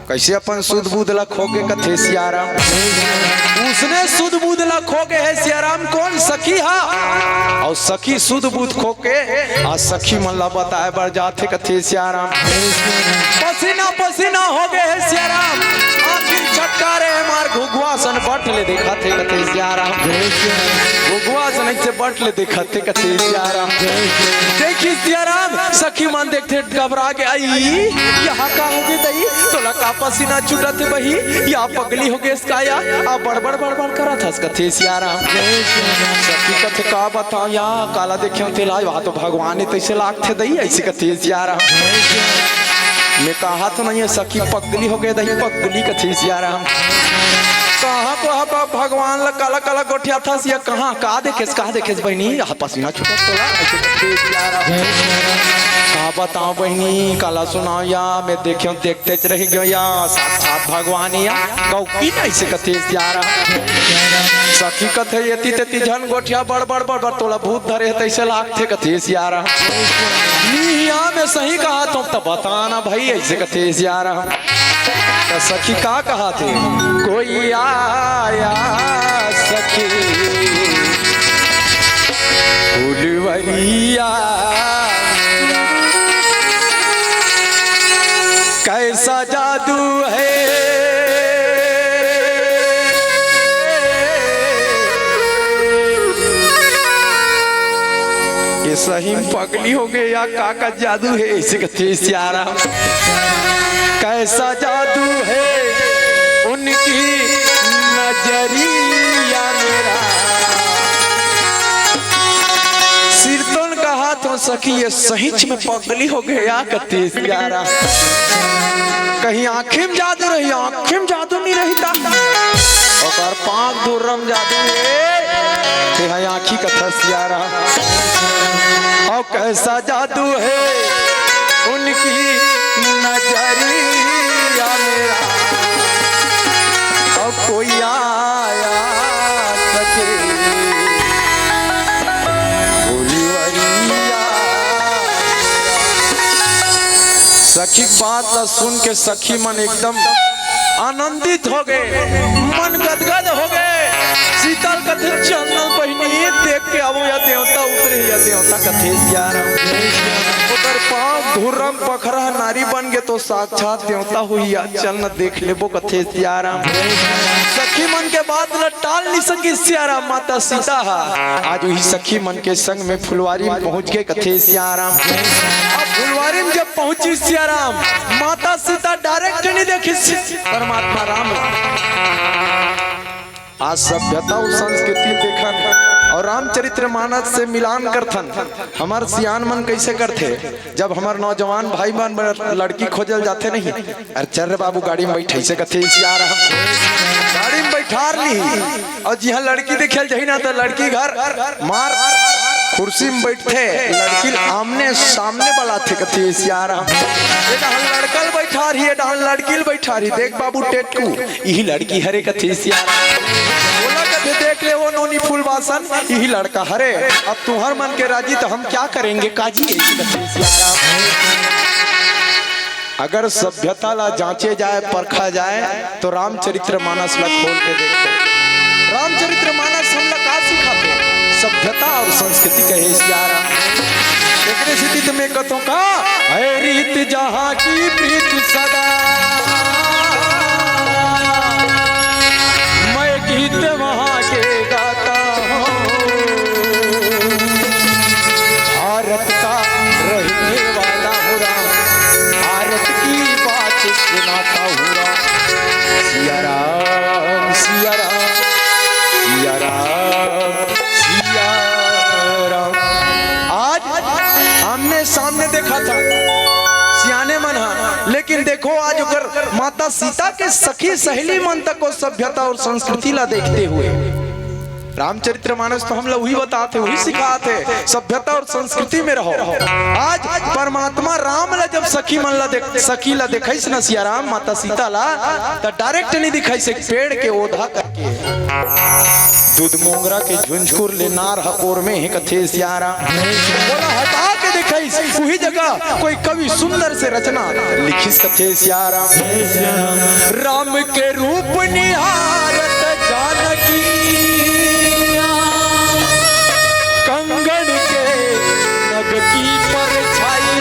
कैसे अपन सुध बुदला खोके कथे सिया राम। उसने सुध बुदला खोके है सिया राम कौन सखी हा और सखी सुध बुद खोके आ सखी मन ला बताए बर जाते कथे सिया राम। पसीना पसीना हो गए है सिया राम आखिर छटकारे मार घुघुआ सन बट ले देखा थे कथे सिया राम। घुघुआ सन से बट ले देखा थे कथे सिया राम। देखी सिया राम सखी मन देखते घबरा के आई यहाँ का हो गई दई तो लका पसीना छूटा थे बही या पगली हो गए इसका या आ बड़बड़ बड़बड़ करा था कथे सिया राम। सखी कथे का बताओ या काला देखे थे ला वहां तो भगवान ने तैसे लाग थे दई ऐसे कथे सिया राम। मैं कहा तो नहीं है सखी पगली हो गए दही पगली कथी सिया राम। कहाँ को भगवान ला काला काला गोठिया था सिया कहाँ का देखे बहनी पसीना छूटा तोला ऐसे कथे सिया राम। हाँ बताओ बहनी काला सुनाओ या मैं देखे देखते रह गयो या साक्षात भगवान या कौकी ऐसे कथे सिया राम। सखी कथे यति तति झन गोठिया बड़ बड़ बड़ बड़ तोला भूत धरे तैसे लाग थे कथे सिया राम। में सही कहा तुम तो बताना भाई ऐसे कथे सिया राम। तो सखी का कहा थे कोई आया सखी फुलवरिया कैसा जादू है ये सही पगली हो गए या का जादू है ऐसे कथे सिया राम। कैसा जादू है उनकी नजरिया मेरा सिर तो का हाथों सखी ये सहीच में पगली हो गए या कथे सिया राम। कहीं आँखें में जादू रही आँखें में जादू नहीं रहता और पाँख धुर्रम जादू है आँखी कथा सिया राम। और कैसा जादू है उनकी नजरिया मेरा और कोई आया सके फुलवरिया। सखी बात ला सुन के सखी मन एकदम आनंदित हो गए मन गदगद हो गए। शीतल कथे चंदन बहनी देख के अब या देवता उतरे या देवता कथे सिया राम। उधर पाँव धुर्रम पखरा नारी बन गए तो साक्षात देवता हुई या चल देख लेबो कथे सिया राम। सखी मन के बात ल टाल नहीं सकी सिया राम। माता सीता आज वही सखी मन के संग में फुलवारी में पहुंच गए कथे सिया राम। अब फुलवारी में जब पहुंची सिया राम माता सीता डायरेक्ट नहीं देखी परमात्मा राम। आज सभ्यता और संस्कृति देखन और रामचरित्र मानस से मिलान करथन। हमार सियान मन कैसे करते जब हमार नौजवान भाई मन लड़की खोजल जाते नहीं अरे चल बाबू गाड़ी में बैठे से कथे सिया राम। गाड़ी में बैठार ली और जी हाँ लड़की देखे जाही ना तो लड़की घर मार कुर्सी में बैठे लड़की आमने सामने वाला थे कथे सिया राम। लड़कल बैठा रही है डाल लड़की बैठा रही देख बाबू टेटकू यही लड़की हरे कथे सिया राम। बोला कथे देख ले वो नोनी फूल बासन यही लड़का हरे अब तुम्हार मन के राजी तो हम क्या करेंगे काजी कथे सिया राम। अगर सभ्यता ला जांचे जाए परखा जाए तो रामचरित्र मानस ला खोल के देखो। रामचरित्र मानस हम लोग का सिखाते सभ्यता और संस्कृति कहे सिया राम। देखने स्थिति तुम्हें कथों का है रीत जहाँ की प्रीत सदा मैं गीत देखो आज अगर माता सीता के सखी सहेली मन तक को सभ्यता और संस्कृति ला देखते हुए, रामचरितमानस तो हम लोग वही बताते वही सिखाते सभ्यता और संस्कृति में रहो। आज परमात्मा राम ला जब सखी मन ला सखी ला देखैस न सिया राम माता सीता ला तो डायरेक्ट नहीं दिखाई से पेड़ के ओढ़ा करके दूध मोंगरा के झुंझुर ले नार हकोर में ही कथे सिया राम बोला हटा के दिखाई वही जगह कोई कवि सुंदर से रचना लिखिस कथे सिया राम। राम के रूप निहारत जानकी कंगन के नग की परछाई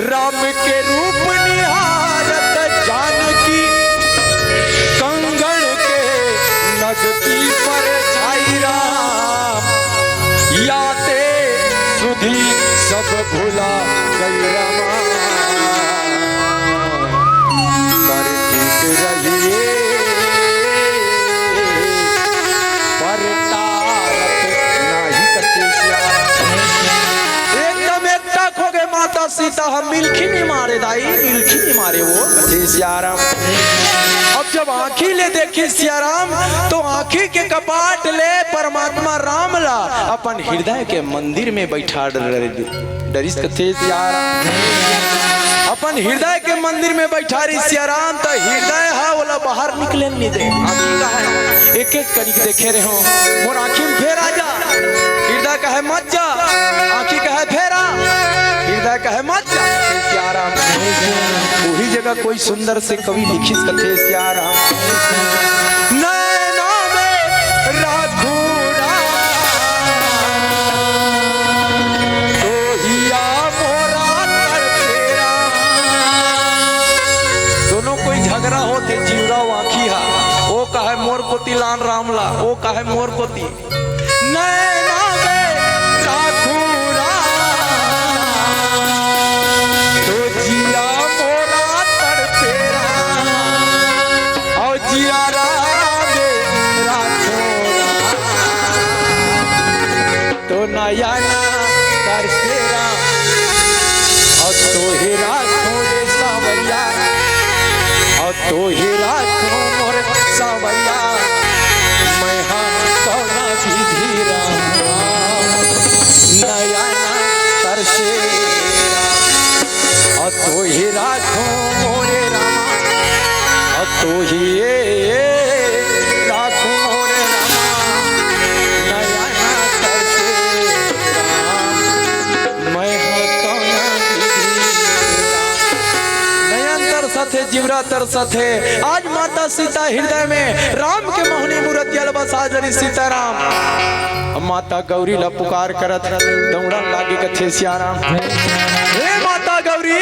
राम के रूप निहारत जानकी कंगन के नग की परछाई राम याते सुधी सब भुला गई रमा पर ठीक रहिए पर माता सीता हम मिलखी नहीं मारे दाई मिलखी नहीं मारे वो सियाराम। अब जब आंखी ले देखे सियाराम तो आंखी के कपाट ले परमात्मा राम ला अपन हृदय के मंदिर में बैठा डरिस कथे सियाराम। अपन हृदय के मंदिर में बैठा रही सियाराम तो हृदय है बोला बाहर निकले नहीं दे एक एक करी देखे रहे हो मोर आंखी में फेर आ जा हृदय कहे मत जा आंखी कहे फेरा हृदय कहे मत जा सियाराम। वही जगह कोई सुंदर से कवि लिखिस कथे सियाराम। नैना में राखू दोनों कोई झगड़ा होते जीवरा आखी हा वो कहे मोर पोती लान रामला वो कहे मोर पोती नैना में राखू तो जिया मोरा तड़पेरा और जिया तो नया तरसेरा और तो ही राखो रे सावरिया और तो ही राखो मोर सावरिया मैं हम कौना विधि नया तरसेरा और तो ही राखो मोरे रामा और तो ही राखो मोरे रामा नया तरसेरा मैं हम कौना नयन तरसथे जीवरा तरसथे। आज माता सीता हृदय में राम के मोहनी मूर्ति बसा जरी सीताराम माता गौरी ला पुकार करत दौड़ा लागे कथे सियाराम। हे माता गौरी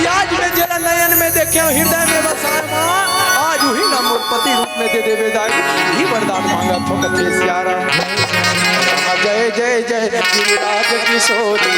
आज में जरा नयन में देखे हृदय में बसा माँ आज ही ना मूर्ति रूप में दे देवे दाई ही वरदान मांगा थो कथे सियाराम। जय जय जय गिरिराज किशोरी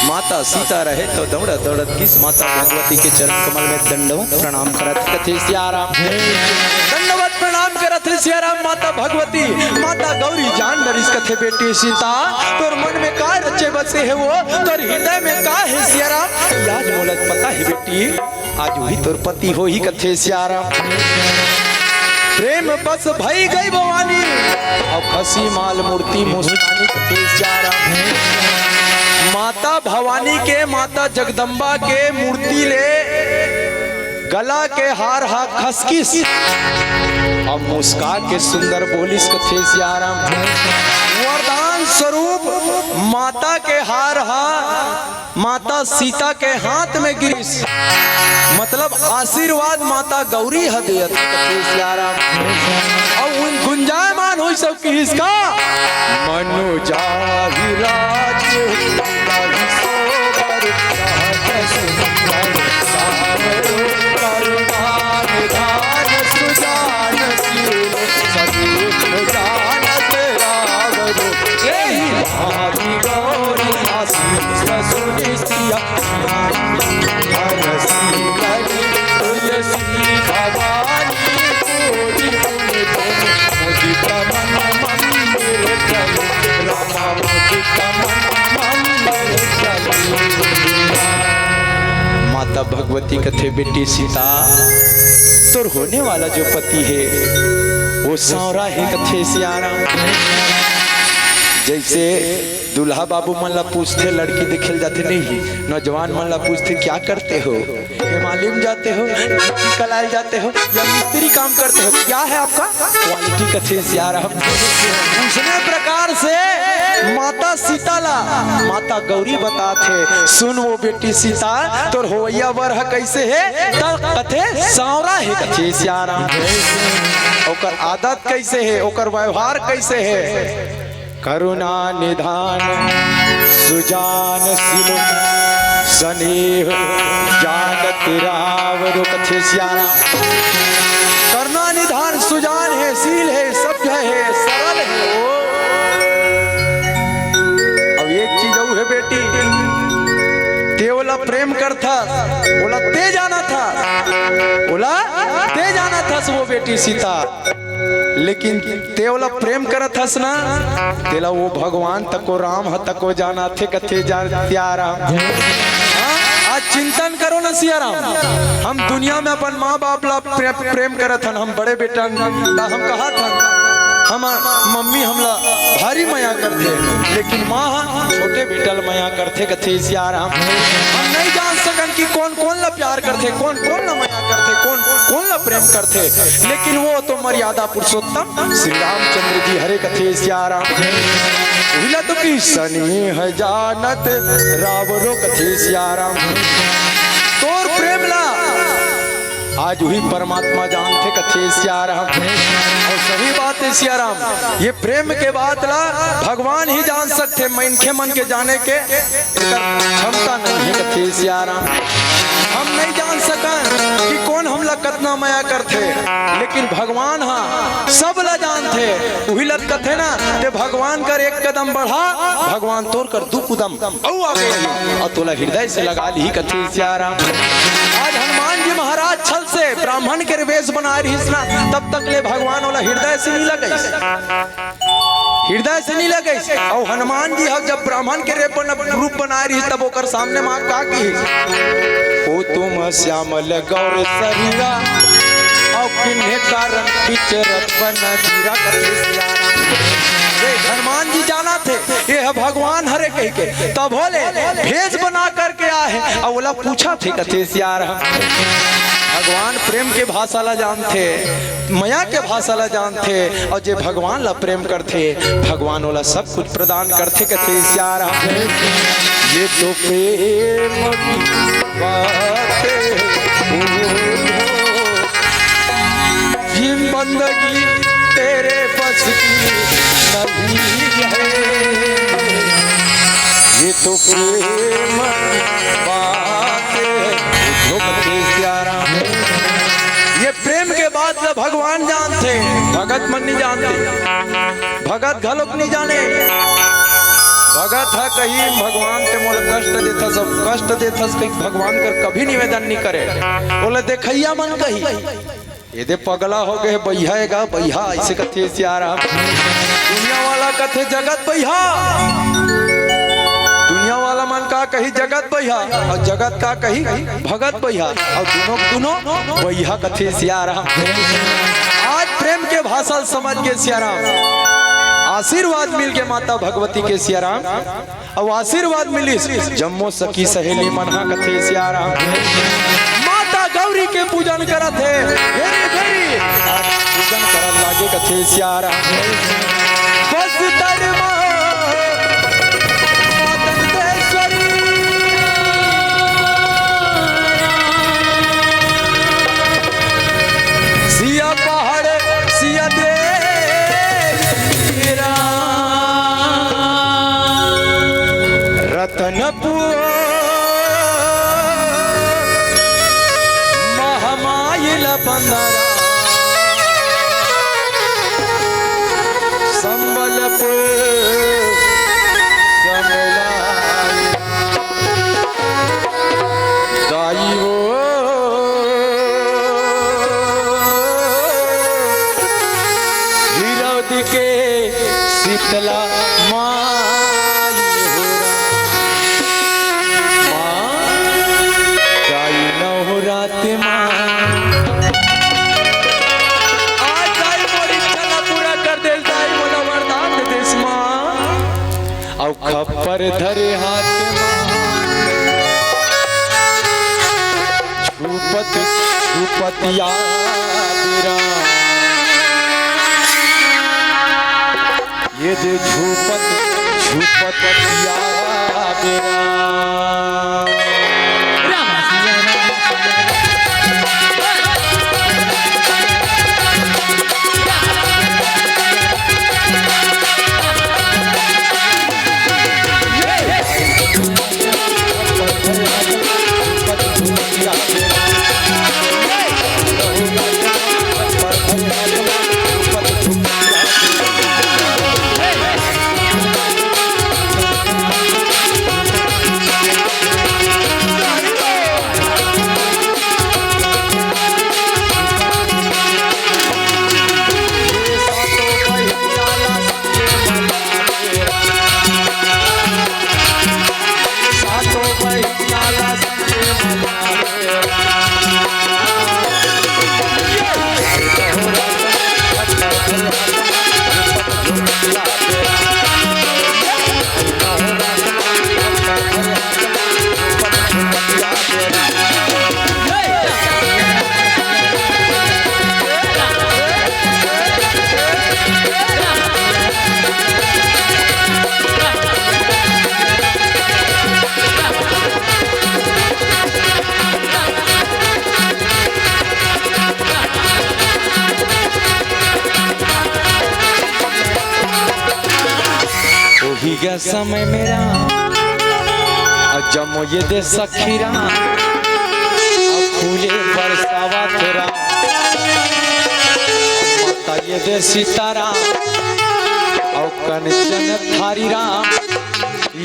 माता सीता रहे तो दौड़त दौड़त किस माता भगवती के चरण कमल में दंडवत प्रणाम करत कथे सियाराम। दंडवत प्रणाम करत सियाराम माता भगवती माता गौरी जान डरिस कथे बेटी सीता तोर मन में का रचे बसे है वो तोर हृदय में का है सियाराम। आज बोलत पता है बेटी आज वही तोर पति हो ही कथे सियाराम। प्रेम बस भई गई भवानी अब खसी माल मूर्ति मुस्कानी कथे सियाराम। माता भवानी के माता जगदम्बा के मूर्ति ले गला के हार हा खसकिस अब मुस्का के सुंदर बोलिस कथे सियाराम। वरदान स्वरूप माता के हार हा माता सीता के हाथ में गिरिस मतलब आशीर्वाद माता गौरी हदियत कथे सियाराम। और उन गुंजायमान हो सब किसका मनुजा विराज सुजान माता भगवती कथे बेटी सीता तोर होने वाला जो पति है वो सांवरा है कथे सियाराम। जैसे दूल्हा बाबू मन ला पूछते लड़की दिखल जाते नहीं, नौजवान मन ला पूछते क्या करते हो, हिमालय जाते हो, कलाल जाते हो या मिस्त्री काम करते हो, क्या है आपका क्वालिटी कथे सियाराम। दूसरे प्रकार से माता सीता ला माता गौरी बताते सुन वो बेटी सीता तोर होवैया वर है कैसे है कथे सांवरा है कथे सियाराम। ओकर आदत कैसे है, ओकर व्यवहार कैसे है, करुणा निधान सुजान सिलो स्नेह जानत रावर कथे सियाराम। करुणा निधान सुजान है, शील है, सभ्य है, सरल है वो। अब एक चीज और है बेटी, ते बोला प्रेम करता बोला ते जाना था, बोला ते जाना था वो बेटी सीता, लेकिन ते वाला प्रेम करत हस ना तेला वो भगवान तको राम ह तको जाना थे कथे जान सियाराम। आज चिंतन करो ना सियाराम, हम दुनिया में अपन माँ बाप ला प्रेम करत हन, हम बड़े बेटा हम कहा था हम मम्मी हमला भारी माया करते, लेकिन माँ छोटे बेटा माया करते कथे सियाराम। हम नहीं जान सकन कि कौन कौन ला प्यार करते, कौन कौन ला माया करते, कौन कौन ला प्रेम करते, लेकिन वो तो मर्यादा पुरुषोत्तम श्री रामचंद्र जी हरे कथे सियाराम। तो की स्नेह जानत रावरो कथे सियाराम। तोर प्रेम ला आज वही परमात्मा जानते कथे सियाराम। और सही बात है सियाराम, ये प्रेम के बात ला भगवान ही जान सकते, मनखे मन के जाने के क्षमता नहीं है कथे सियाराम। हम नहीं जान सका कि कौन हमला कितना माया करते, लेकिन भगवान हाँ सब ला जानते। वही लत कथे ना ते भगवान कर एक कदम बढ़ा भगवान तोड़ कर दू कदम आगे और तोला हृदय से लगा ली कथे सियाराम। आज हनुमान जी महाराज छल से ब्राह्मण के वेश बना रही ना, तब तक ले भगवान वाला हृदय से नहीं लगे, हृदय से नहीं लगे। और हनुमान जी जब ब्राह्मण के रूप बना रही तब ओकर सामने माँ का की ओ तुम श्यामल गौर शरीरा और किन्हे कारण विचरत बना जीरा कथे सियाराम। हनुमान जी जाना थे ये है भगवान हरे कह के, तब बोले भेज बना करके आए और बोला पूछा थे कथे सियाराम। भगवान प्रेम के भाषा ला जानते, माया के भाषा ला जानते, और जे भगवान ला प्रेम करते भगवान वाला सब कुछ प्रदान करते कथे सियाराम। ये तो प्रेम की बात ये बंदगी तेरे बस की नहीं है, ये तो प्रेम बात जो कथे सियाराम। ये प्रेम के बाद जब भगवान जानते भगत मन नहीं जानते, भगत घलोक नहीं जाने। भगत है कहीं भगवान ते मोल कष्ट देता, सब कष्ट देता कहीं भगवान कर कभी निवेदन नहीं करे, बोले देखैया मन कही ये दे पगला हो गए बैहा बैहा ऐसे कथे सियाराम। दुनिया वाला कथे जगत बैहा, दुनिया वाला मन का कही जगत बैहा और जगत का कही भगत बैहा, और दोनों बैहा कथे सियाराम। आज प्रेम के भाषा समझ के सियाराम आशीर्वाद मिल के माता भगवती के सियाराम, और आशीर्वाद मिली जम्मो सखी सहेली मना कथे सियाराम। माता गौरी के पूजन करत है पूजन करत लागे कथे सियाराम। बस दरमा सिया पहाड़ सिया दे रतनपुर महामाइल बंदरा संबलपुर समलाई दाई हो हिरौद के शीतला माई हो पर धरे हाथ छुपत छुपत याद राम, ये दे छुपत छुपत याद राम। राम सिया ही गया समय मेरा जमो ये दे सखीरा फूले बरसावा तेरा माता ये दे सितारा और कंचन थारी राम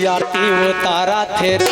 याती वो तारा तेरा।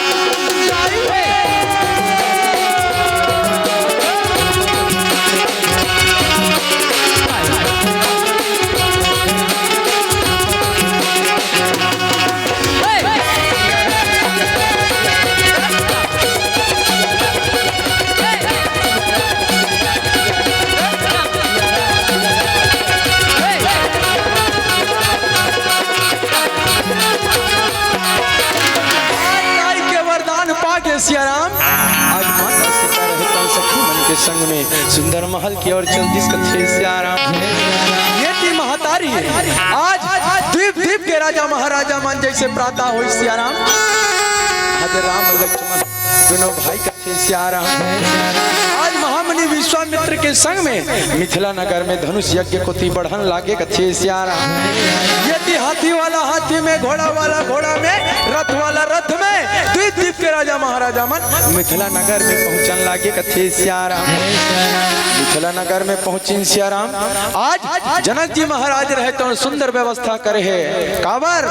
सियाराम आज माता सीता रहता सखी मन के संग में सुंदर महल की ओर चल जिस कथे सियाराम। ये थी महतारी आज द्वीप द्वीप के राजा महाराजा मान जैसे प्रातः हो सियाराम। आज राम लक्ष्मण दोनों भाई कथे सियाराम। आज महामुनि विश्वामित्र के संग में मिथिला नगर में धनुष यज्ञ को ती बढ़न लागे कथे सियाराम। ये थी हाथी वाला हाथी में, घोड़ा वाला घोड़ा में, रथ वाला रथ में, द्वीप द्वीप के राजा महाराजा मन मिथिला नगर में पहुंचन लागे कथे सियाराम। मिथिला नगर में पहुंची सियाराम। आज जनक जी महाराज रहे तो सुंदर व्यवस्था करे है काबर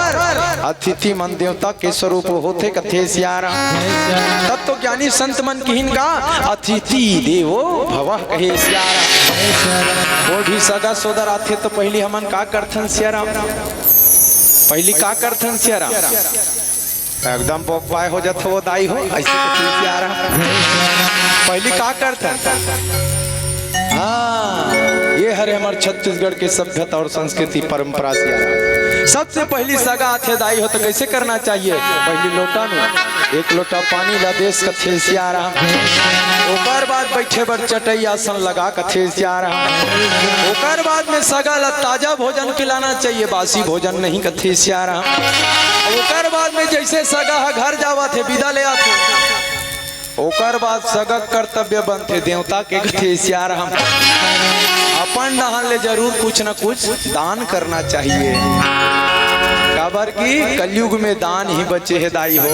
अतिथि मन देवता के स्वरूप होते कथे सियाराम। तब तो ज्ञानी संत मन किहिन का अतिथि देवो भवः कहे सियाराम। वो भी सगा सोदर आते तो पहली हमन का करथन सियाराम, पहली का करथन सियाराम एकदम बोपाय हो जाता वो दाई हो ऐसे सियाराम। पहली का करथन हाँ ये हरे हमारे छत्तीसगढ़ के सभ्यता और संस्कृति परंपरा से सबसे पहली सगा आथे दाई हो तो कैसे करना चाहिए। पहली लोटा में एक लोटा पानी ला देश कथे सियाराम। ओकर बाद बैठे बर चटई आसन लगा कथे सियाराम। ओकर बाद में सगा ला ताजा भोजन खिलाना चाहिए, बासी भोजन नहीं कथे सियाराम। ओकर बाद में जैसे सगा घर जावा थे विदा ले आते ओकर बाद सगा कर्तव्य बनते देवता के कथे सियाराम। अपन नहान ले जरूर कुछ न कुछ दान करना चाहिए। काबर की कलयुग में दान ही बचे है दाई हो,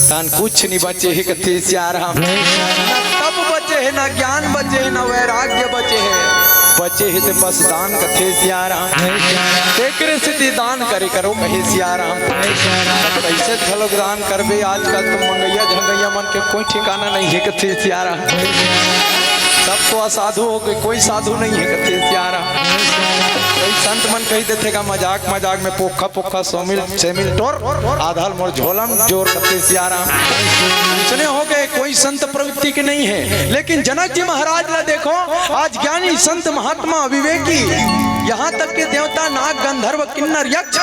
दान कुछ नहीं बचे है कथे सियाराम। न तप बचे है, न ज्ञान बचे है, न वैराग्य बचे है, बचे है तो बस दान कथे सियाराम। तेकरे से दान करे करो कहे सियाराम। कैसे थलोग दान करबे आजकल तो मंगैया झंगैया मन के कोई ठिकाना नहीं है कथे सियाराम। सब तो असाधु हो गए, कोई साधु नहीं है कथे सियाराम। कोई संत मन कही देते का मजाक मजाक में पोखा पोखा सेमिल टोर आधाल मोर झोलम जोर कथे सियाराम। सुने हो गए कोई संत प्रवृत्ति के नहीं है। लेकिन जनक जी महाराज ने देखो आज ज्ञानी संत महात्मा विवेकी यहाँ तक के देवता नाग गंधर्व किन्नर यक्ष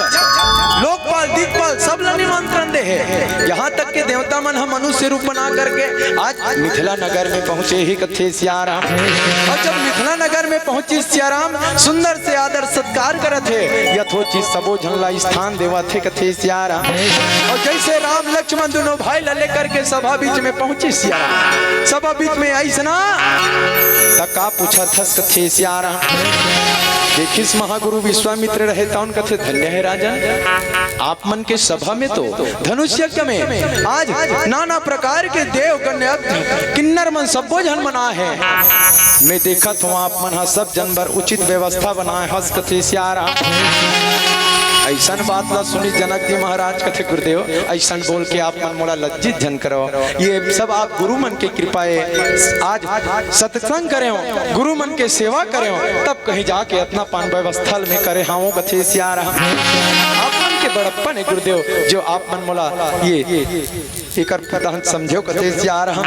लोकपाल दिक्पाल सब ला निमंत्रण दे है। यहाँ तक के देवता मन हम मनुष्य रूप बना करके आज मिथिला नगर में पहुँचे ही कथे सियाराम। और जब मिथिला नगर में पहुंची सियाराम सुंदर से आदर सत्कार करत थे यथोचित सबो झनला स्थान देवा थे कथे सियाराम। और जैसे राम लक्ष्मण दोनों भाई ला लेकर के सभा बीच में पहुंची सियाराम सभा बीच में ऐसना तका पूछा थस कथे सियाराम। देखिस महागुरु विश्वामित्र रहे तौन कथे धन्य है राजा आप मन के सभा में तो धनुष यज्ञ में आज नाना प्रकार के देव कन्या किन्नर मन सबो जन बना है। मैं देखा हूँ आप मन सब जनबर उचित व्यवस्था बनाए हंस कथे सियाराम। ऐसा बात ला सुनी जनक जी महाराज कथे गुरुदेव ऐसा बोल के आप मन मोला लज्जित जन करो ये सब आप गुरु मन के कृपाए आज सत्संग करे हो गुरु मन के सेवा करे हो तब कहीं जाके अपना पान व्यवस्था में करे हाँ कथे सियाराम। आप मन के बड़प्पन है गुरुदेव जो आप मन मोला ये एकर प्रधान समझो कथे सियाराम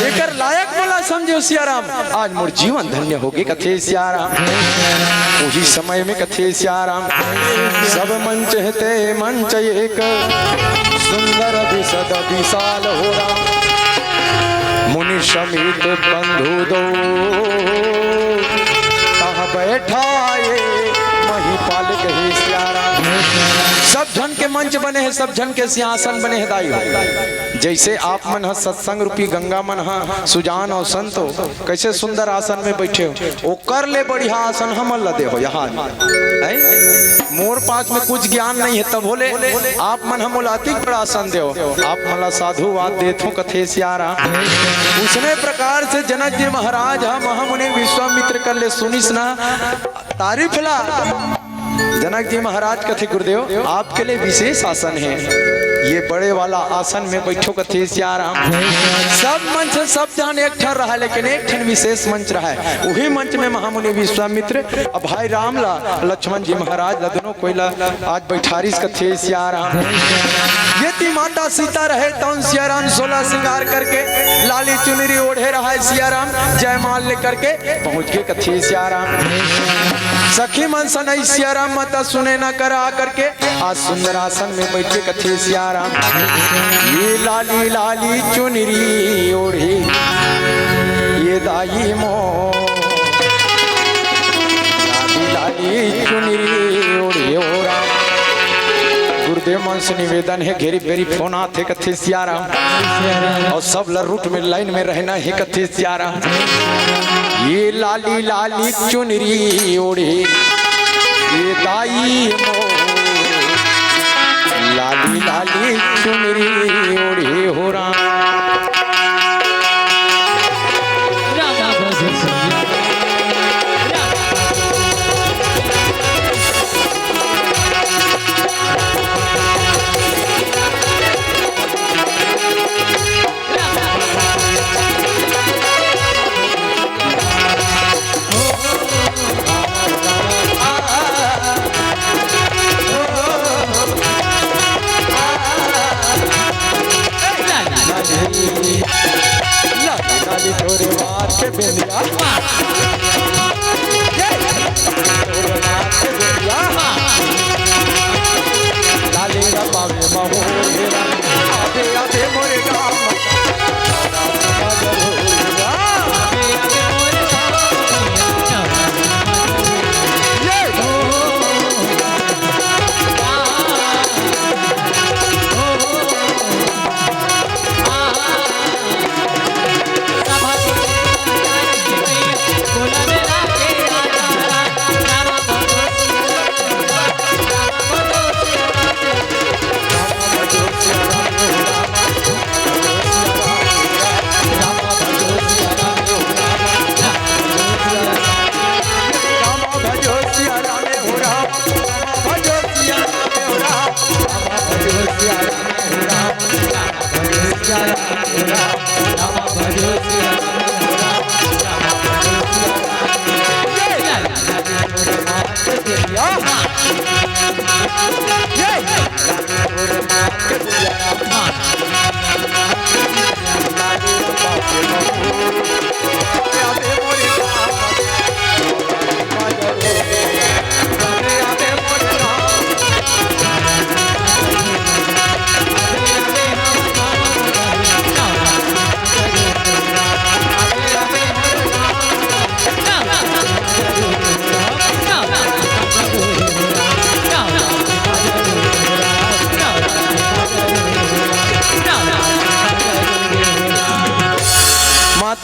एकर लायक मोला समझो सियाराम। आज मोर जीवन धन्य होगे कथे सियाराम। उसी समय में कथे सियाराम सब मंच हते मंच एक सुंदर विशद विशाल हो राम मुनि समित बंधु दो कहाँ बैठाए महिपाल कहे सियाराम। सब जन के मंच बने हैं सब जन के सिंहासन बने हैं दाई जैसे आप मन है सत्संग रूपी गंगा मन है सुजान और संत हो कैसे सुंदर आसन में बैठे हो ओ कर ले बढ़िया आसन हम लदे हो यहाँ मोर पास में कुछ ज्ञान नहीं है तब बोले आप मन हम अति बड़ा आसन दे आप मला साधुवाद देत हो कथे सियाराम। उसने प्रकार से जनक जी महाराज हम महामुनि विश्वामित्र कर ले सुनिस ना तारीफ ला जनक जी महाराज कथे गुरुदेव आपके लिए विशेष आसन है ये बड़े वाला आसन में बैठो कथे सियाराम। सब मंच सब जन एक ठन रहा लेकिन एक ठन विशेष मंच रहा है वही मंच में महामुनि विश्वामित्र और भाई राम ला लक्ष्मण जी महाराज ला दोनों कोयला आज बैठारिस कथे सियाराम। यदि माता सीता रहे तौन सियाराम 16 श्रृंगार करके लाली चुनरी ओढ़े रहा है सियाराम जयमाल लेकर के पहुंच गए कथे सियाराम। सखी मन सनई सियाराम माता सुने न करा करके आज सुंदर आसन में बैठे कथे सियाराम। ये लाली लाली चुनरी ओढ़ी ये दाई मो लाली लाली चुनरी ओढ़ी ओ राम। गुरुदेव मन से निवेदन है घेरी बेरी फोन आते कथे सियाराम और सब लरूट में लाइन में रहना है कथे सियाराम। ये लाली लाली चुनरी ओढ़ी ये दाई मो लाली लाली चुनरी ओढ़ी हो राम। तोरे मार के बेलिया तोरे मार के बेलिया लाली रा पावे महोरा आधे आधे मोरे गाम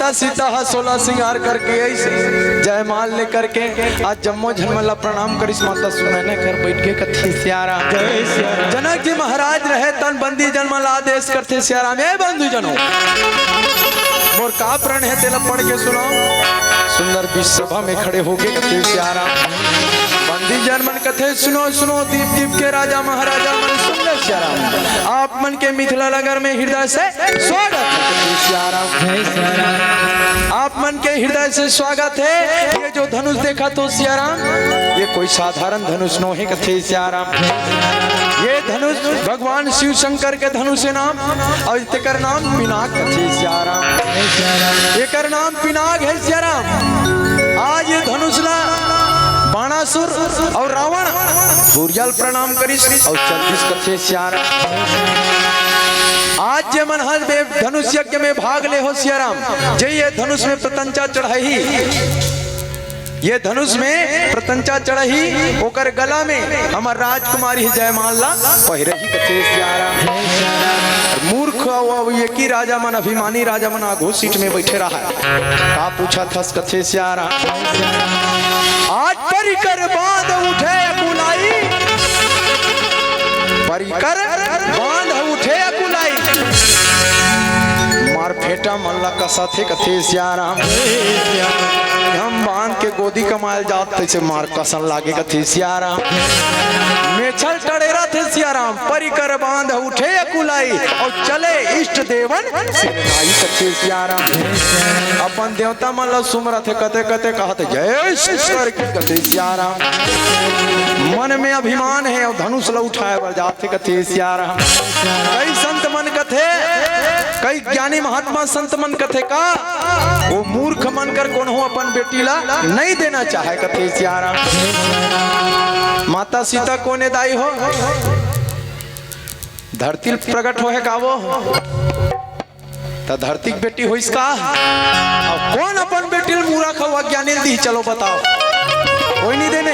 माता सीता हा 16 श्रृंगार करके ऐसे जयमाल लेकर के आज जम्मो झलमला प्रणाम करिस माता सुनने घर बैठ के कथे सियाराम जय सियाराम। जनक जी महाराज रहे तन बंदी जन्मला आदेश करते सियाराम ए बंधु जनों मोर का प्रण है तेला पढ़ के सुनाओ। सुंदर विश्व सभा में खड़े होके कथे सियाराम बंदी जन मन कथे सुनो सुनो दीप दीप के राजा महाराजा मन सुन ले सियाराम। आप मन के मिथिला नगर में हृदय से स्वागत है सियाराम। आप मन के हृदय से स्वागत है। ये जो धनुष देखा तो सियाराम ये कोई साधारण धनुष नो है कथे सियाराम। ये धनुष भगवान शिव शंकर के धनुष नाम और तेकर नाम पिनाक कथे सियाराम। एकर नाम पिनाक है सियाराम। आज ये धनुष ला बाणासुर और रावण भूरियल प्रणाम करिस और चलतिस कथे सियाराम। आज जे मन हर धनुष यज्ञ में भाग ले हो सियाराम जे ये धनुष में प्रतंचा चढ़ाई ये धनुष में प्रतंचा चढ़ी ओकर गला में हमार राजकुमारी जयमाला पहिरे ही कथे सियाराम। मूर्ख ये की राजा मन अभिमानी राजा मन आगो सीट में बैठे रहा का पूछा थस कथे सियाराम। आज परिकर बांध उठे अकुलाई परिकर बांध उठे अकुलाई मार फेटा मल्ला का साथे कथे सियाराम। हम बांध के गोदी कमाल जात तैसे मार कसन लागे कथे सियाराम। मेछल टड़ेरा थे सियाराम परिकर बांध उठे अकुलाई और चले इष्ट देवन सेनाई कथे सियाराम। अपन देवता मन ला सुमरत है कते कते कहते जय ईश्वर की कथे सियाराम। मन में अभिमान है और धनुष ला उठाए बर जाते कथे सियाराम। कई संत मन कथे कई ज्ञानी महात्मा संत मन कथे का वो मूर्ख मन कर कौन हो अपन बेटी ला नहीं देना चाहे कथे सियाराम। माता सीता कोने दाई हो धरती प्रकट हो है का वो तो धरती की बेटी हो इसका और कौन अपन बेटी मूर्ख हो अज्ञानी दी चलो बताओ कोई नहीं देने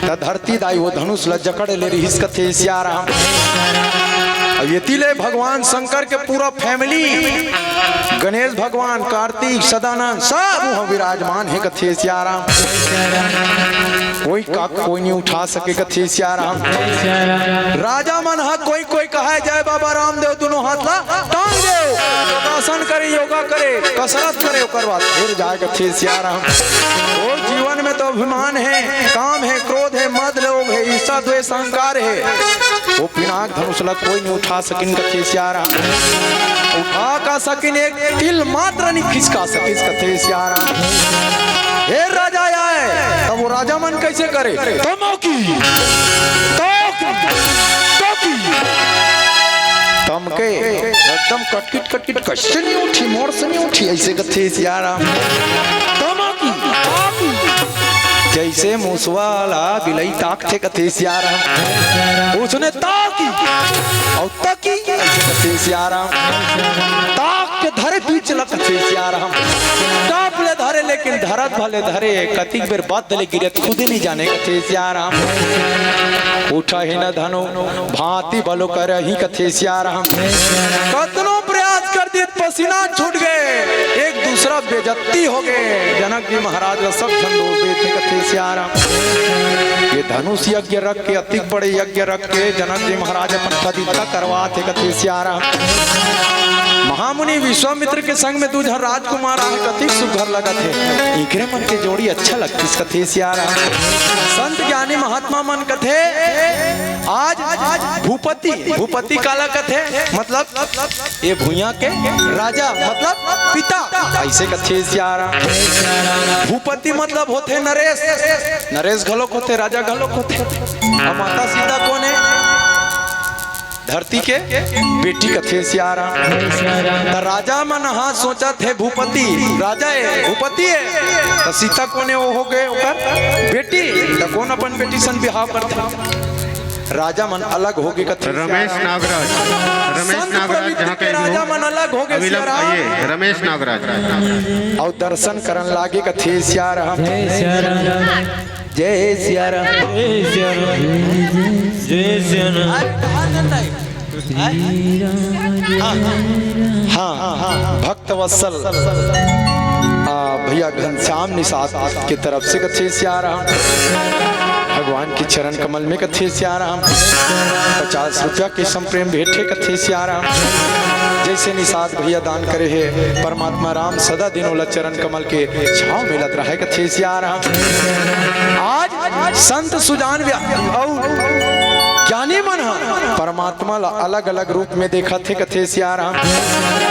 तो धरती दाई वो धनुष ला जकड़ ले रही कथे सियाराम। ये तिले भगवान शंकर के पूरा फैमिली गणेश भगवान कार्तिक सदानंद सब वहाँ विराजमान है कथे सियाराम। कोई का कोई नहीं उठा सके कथे सियाराम। राजा मन हा कोई कोई कहा है जय बाबा रामदेव दोनों हाथ ला टांग दे योगासन करे योगा करे कसरत करे ओकर बाद फिर जाए कथे सियाराम। और जीवन में तो अभिमान है काम है क्रोध है मद लोभ है ईर्ष्या द्वेष अहंकार है वो पिनाक धनुष ला कोई नहीं उठा सकिन कथे सियाराम। उठा का सकिन एक तिल मात्र नहीं खिसका सकिस कथे सियाराम। हे राजा आए तब वो राजा मन कैसे करे तमके एकदम कटकिट कटकिट कश्य नहीं उठी मोर से नहीं उठी ऐसे कथे सियाराम। जैसे मूसवाला बिलई ताक थे कथे सियाराम उसने ताकी और तकी ऐसे कथे सियाराम। ताक के धरे बीच लग कथे सियाराम। ताप ले धरे लेकिन धरत भले धरे कतिक बेर बात दले गिरत खुद नहीं जाने कथे सियाराम। उठा ही न धनो भांति बलो कर ही कथे सियाराम। कतनो प्रयास कर दिए पसीना छूट गए एक दूसरा बेजती हो गए। जनक जी महाराज का सब झंडो थे कथे सियाराम। ये धनुष यज्ञ रख के अति बड़े यज्ञ रख के जनक जी महाराज अपन प्रतिष्ठा करवाते कथे सियाराम। महामुनि विश्वामित्र के संग में दूजा राजकुमार आए कति सुघर लगा थे इकरे मन के जोड़ी अच्छा लगती कथे सियाराम। संत ज्ञानी महात्मा मन कथे आज भूपति भूपति काला कथे मतलब ये भूया के राजा मतलब पिता ऐसे कथे सियाराम। भूपति मतलब होते नरेश नरेश घलोक होते राजा घलोक होते। और माता सीता कौन है धरती के बेटी कथे सियाराम। तो राजा मन हाँ सोचा थे भूपति राजा है भूपति है तो सीता कोने वो हो गए ओकर बेटी तो कौन अपन बेटी सन बिहाव करते राजा मन अलग हो गए कथे रमेश नागराज जहाँ के राजा मन अलग हो गए सियाराम। रमेश नागराज और दर्शन करन लागे कथे सियाराम। जय सियाराम जय सियाराम जय सियाराम हाँ भक्त वत्सल भैया घनश्याम निषाद की तरफ से कथे से आ रहा भगवान की चरण कमल में कथे से आ रहा 50 रुपया के संप्रेम भेंटे कथे से आ रहा जैसे निषाद भैया दान करे है परमात्मा राम सदा दिनों चरण कमल के छाव में लग रहा है कथे से आ रहा आज संत सुजान ज्ञानी मन परमात्मा अलग अलग रूप में देखा थे कथे से आ रहा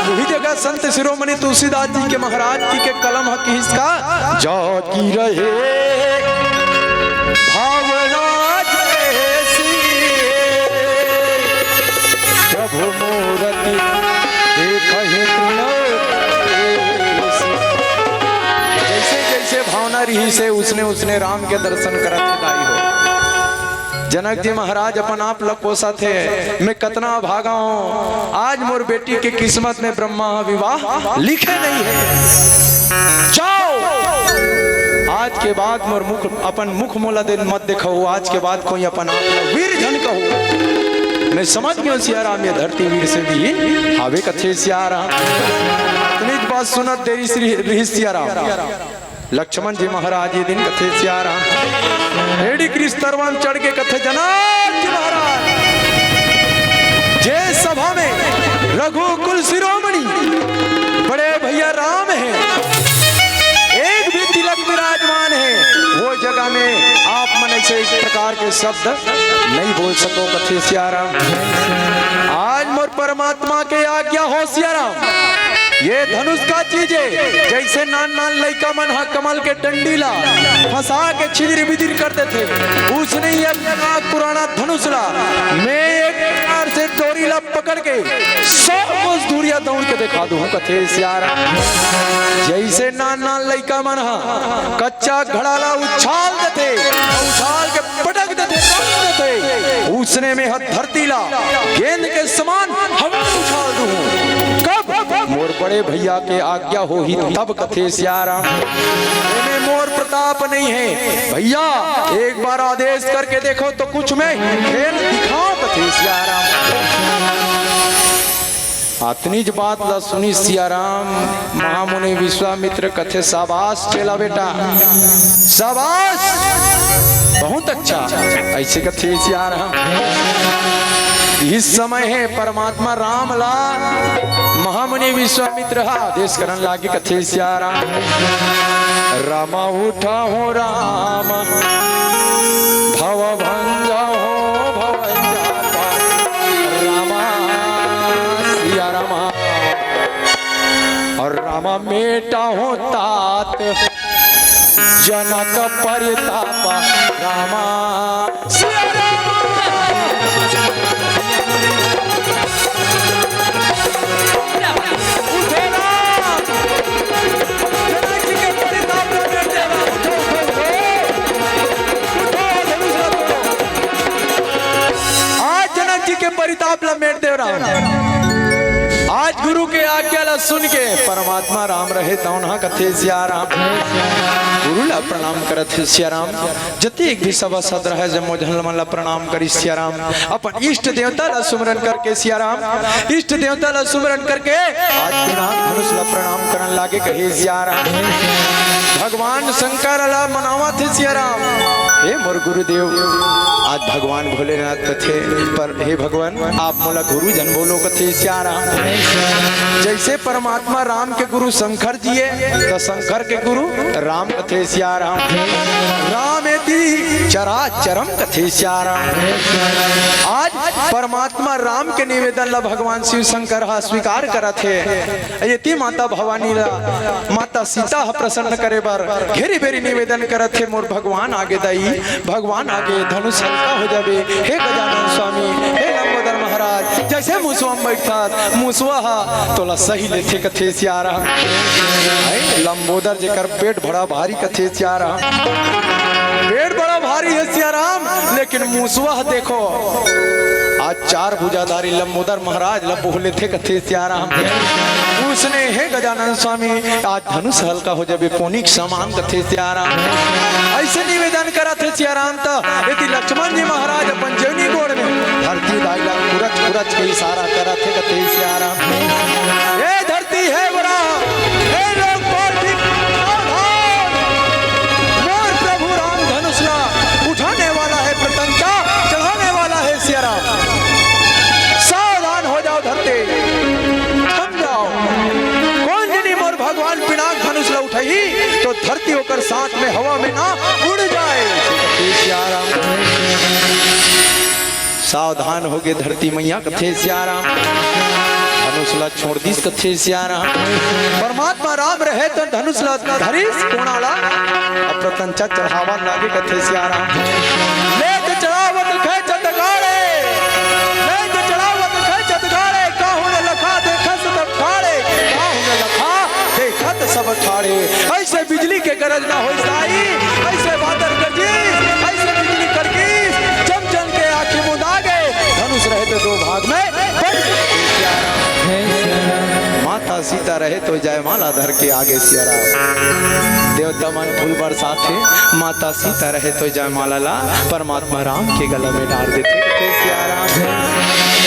वही जगह संत शिरोमणि तुलसीदास जी के महाराज जी के कलम हक इसका जो की रहे भावना जैसी प्रभु मूर्ति देखहि जैसे जैसे भावना रही से उसने राम के दर्शन करत दाई हो जनक जी महाराज अपन आप लपोसा थे मैं कितना भागा हूँ आज मोर बेटी के किस्मत में ब्रह्मा विवाह लिखे नहीं है जाओ आज के बाद मोर अपन मुख मोला दिन मत देखो आज के बाद कोई अपन आप वीर जन कहो मैं समझ गया सियाराम ये धरती वीर से भी हावे कथे सियारा इतनी बात सुनत देरी श्री सियाराम लक्ष्मण जी महाराज ये दिन कथे से आ रहा रेडी क्रिस्तरवन चढ़ के कथे जनक जी महाराज जे सभा में रघुकुल शिरोमणि बड़े भैया राम है एक भी तिलक विराजमान है वो जगह में आप मन से इस प्रकार के शब्द नहीं बोल सको कथे से आ रहा आज मोर परमात्मा के आज्ञा हो सियाराम ये धनुष का चीज है जैसे नान लइका मन कमल के डंडीला फंसा के छिदिर बिदिर करते थे उसने ये पुराना धनुष ला मैं एक प्रकार से डोरी ला पकड़ के 100 कोस दूरिया दौड़ के दिखा दूं कथे सियारा जैसे नान लइका मन कच्चा घड़ाला उछाल देते उछाल के पटक देते उसने में धरती ला गेंद के समान हवा उछाल दूं कब मोर बड़े भैया के आज्ञा हो ही तब कथे सियारा में मोर प्रताप नहीं है भैया एक बार आदेश करके देखो तो कुछ में खेल दिखाओ कथे सियारा अतनीज बात ला सुनी सियाराम महामुनि विश्वामित्र कथे शाबाश चेला बेटा शाबाश बहुत अच्छा ऐसे कथे सियाराम इस समय है परमात्मा राम ला महामुनि विश्वामित्र आदेश करन लागे कथे सियारा रामा उठा हो राम भव भंजा हो भवंजा रामा सिया रामा और रामा मेटा हो तात जनक परिताप रामा सिया रामा परिताप ला मेट देव राम आज गुरु के आज्ञा ला सुन के परमात्मा राम रहे तौना कथे सिया राम गुरु ला प्रणाम करत है सिया राम जते एक भी सभा सद रहे जमो जन्म ला प्रणाम करी सिया राम अपन इष्ट देवता ला सुमरन करके सिया राम इष्ट देवता ला सुमरन करके आज प्रणाम धनुष ला प्रणाम करन लागे कहे सिया राम भगवान शंकर ला मनावा थे सिया राम हे मोर गुरुदेव आज भगवान भोलेनाथ कथे पर हे भगवान आप मोला गुरु जन बोलो कथे सिया राम जैसे परमात्मा राम के गुरु शंकर जी है तो शंकर के गुरु राम कथे सिया राम राम एति चराचरम कथे सिया राम आज परमात्मा राम के निवेदन ला भगवान शिव शंकर स्वीकार करत है यति माता भवानी ला माता सीता प्रसन्न करे बर घेरी बेरी निवेदन करत है मोर भगवान आगे दई भगवान आगे धनुष हल्का हो जावे हे गजानन स्वामी हे लंबोदर महाराज जैसे मुसवा बैठा मुसवा तोला सही लेथे कथे सिया राम लंबोदर जेकर पेट बड़ा भारी कथे सिया राम पेट बड़ा भारी है सिया राम लेकिन मुसवा देखो आज 4 भुजाधारी लंबोदर महाराज लब बोले थे कथे सियाराम उसने हे गजानन स्वामी आज धनुष हल्का हो जाबे कोनिक समान कथे सियाराम ऐसे निवेदन करा थे सियाराम तो यदि लक्ष्मण जी महाराज अपन जीवनी गोड़ में धरती दाइला कुरच कुरच के इशारा करा थे कथे सियाराम ये धरती है बड़ा हे लोग मोर भी सावधान मोर प्रभु राम धनुषला उठाने वाला है प्रतंचा चढ़ाने वाला है सियाराम सावधान हो जाओ धरती थम जाओ कौन जनी मोर भगवान पिनाक धनुष ला उठाई तो धरती होकर साथ में हवा में ना उड़ जाए सियाराम सावधान हो गए धरती मैया कथे सियाराम धनुषला छोड़ दीस कथे सियाराम परमात्मा राम रहे तो धनुषला धरीस कोणाला अप्रतंचा चढ़ावा लागे कथे सियाराम ले चढ़ावत खेचत गाड़े ले चढ़ावत खेचत गाड़े काहुन लखा देखत सब ठाड़े काहुन लखा देखत सब ठाड़े ऐसे बिजली के गरज ना होई साई ऐसे बादल गरजी ऐसे बिजली करगी जम जम के आंखें मुदा गए धनुष रहे तो 2 भाग में माता सीता रहे तो जयमाला धर के आगे सियाराम देवता मन फूल बरसाते माता सीता रहे तो जयमाला ला परमात्मा राम के गला में डाल देते सियाराम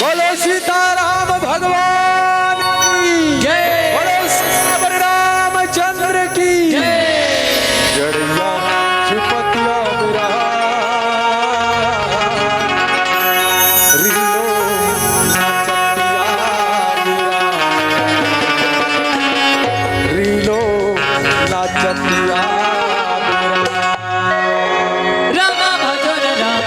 बोलो सीताराम भगवान की जय बोलो श्री रामचंद्र की जड़िया चुपतिया राम भजन राम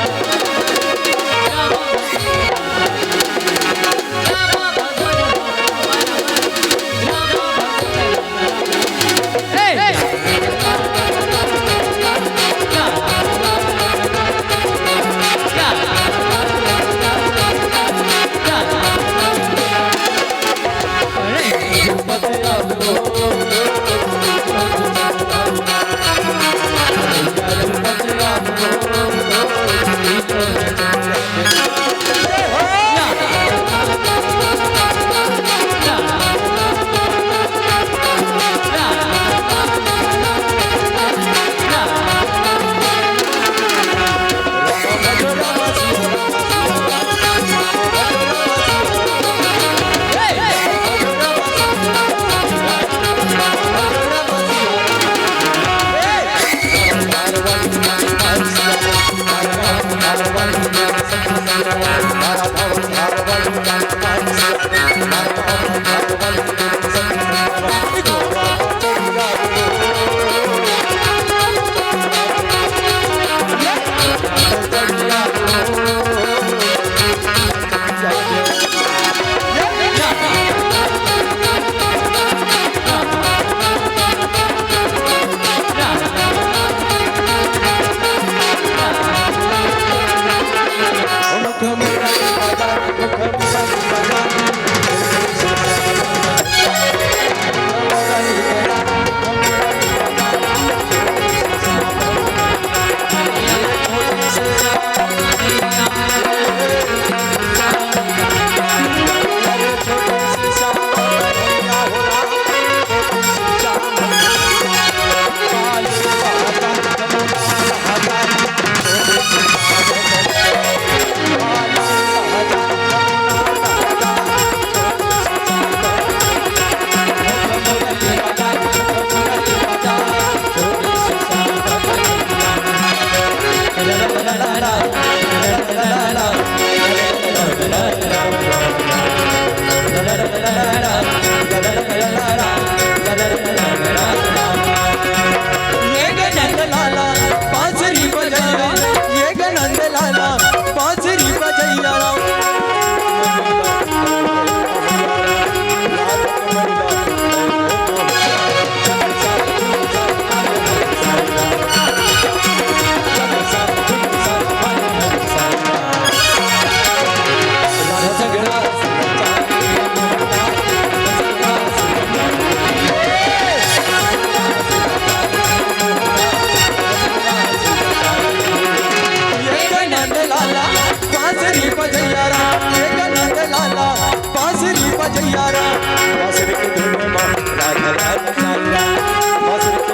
बांसुरी की धुन में राधा राधा सारी रात बांसुरी की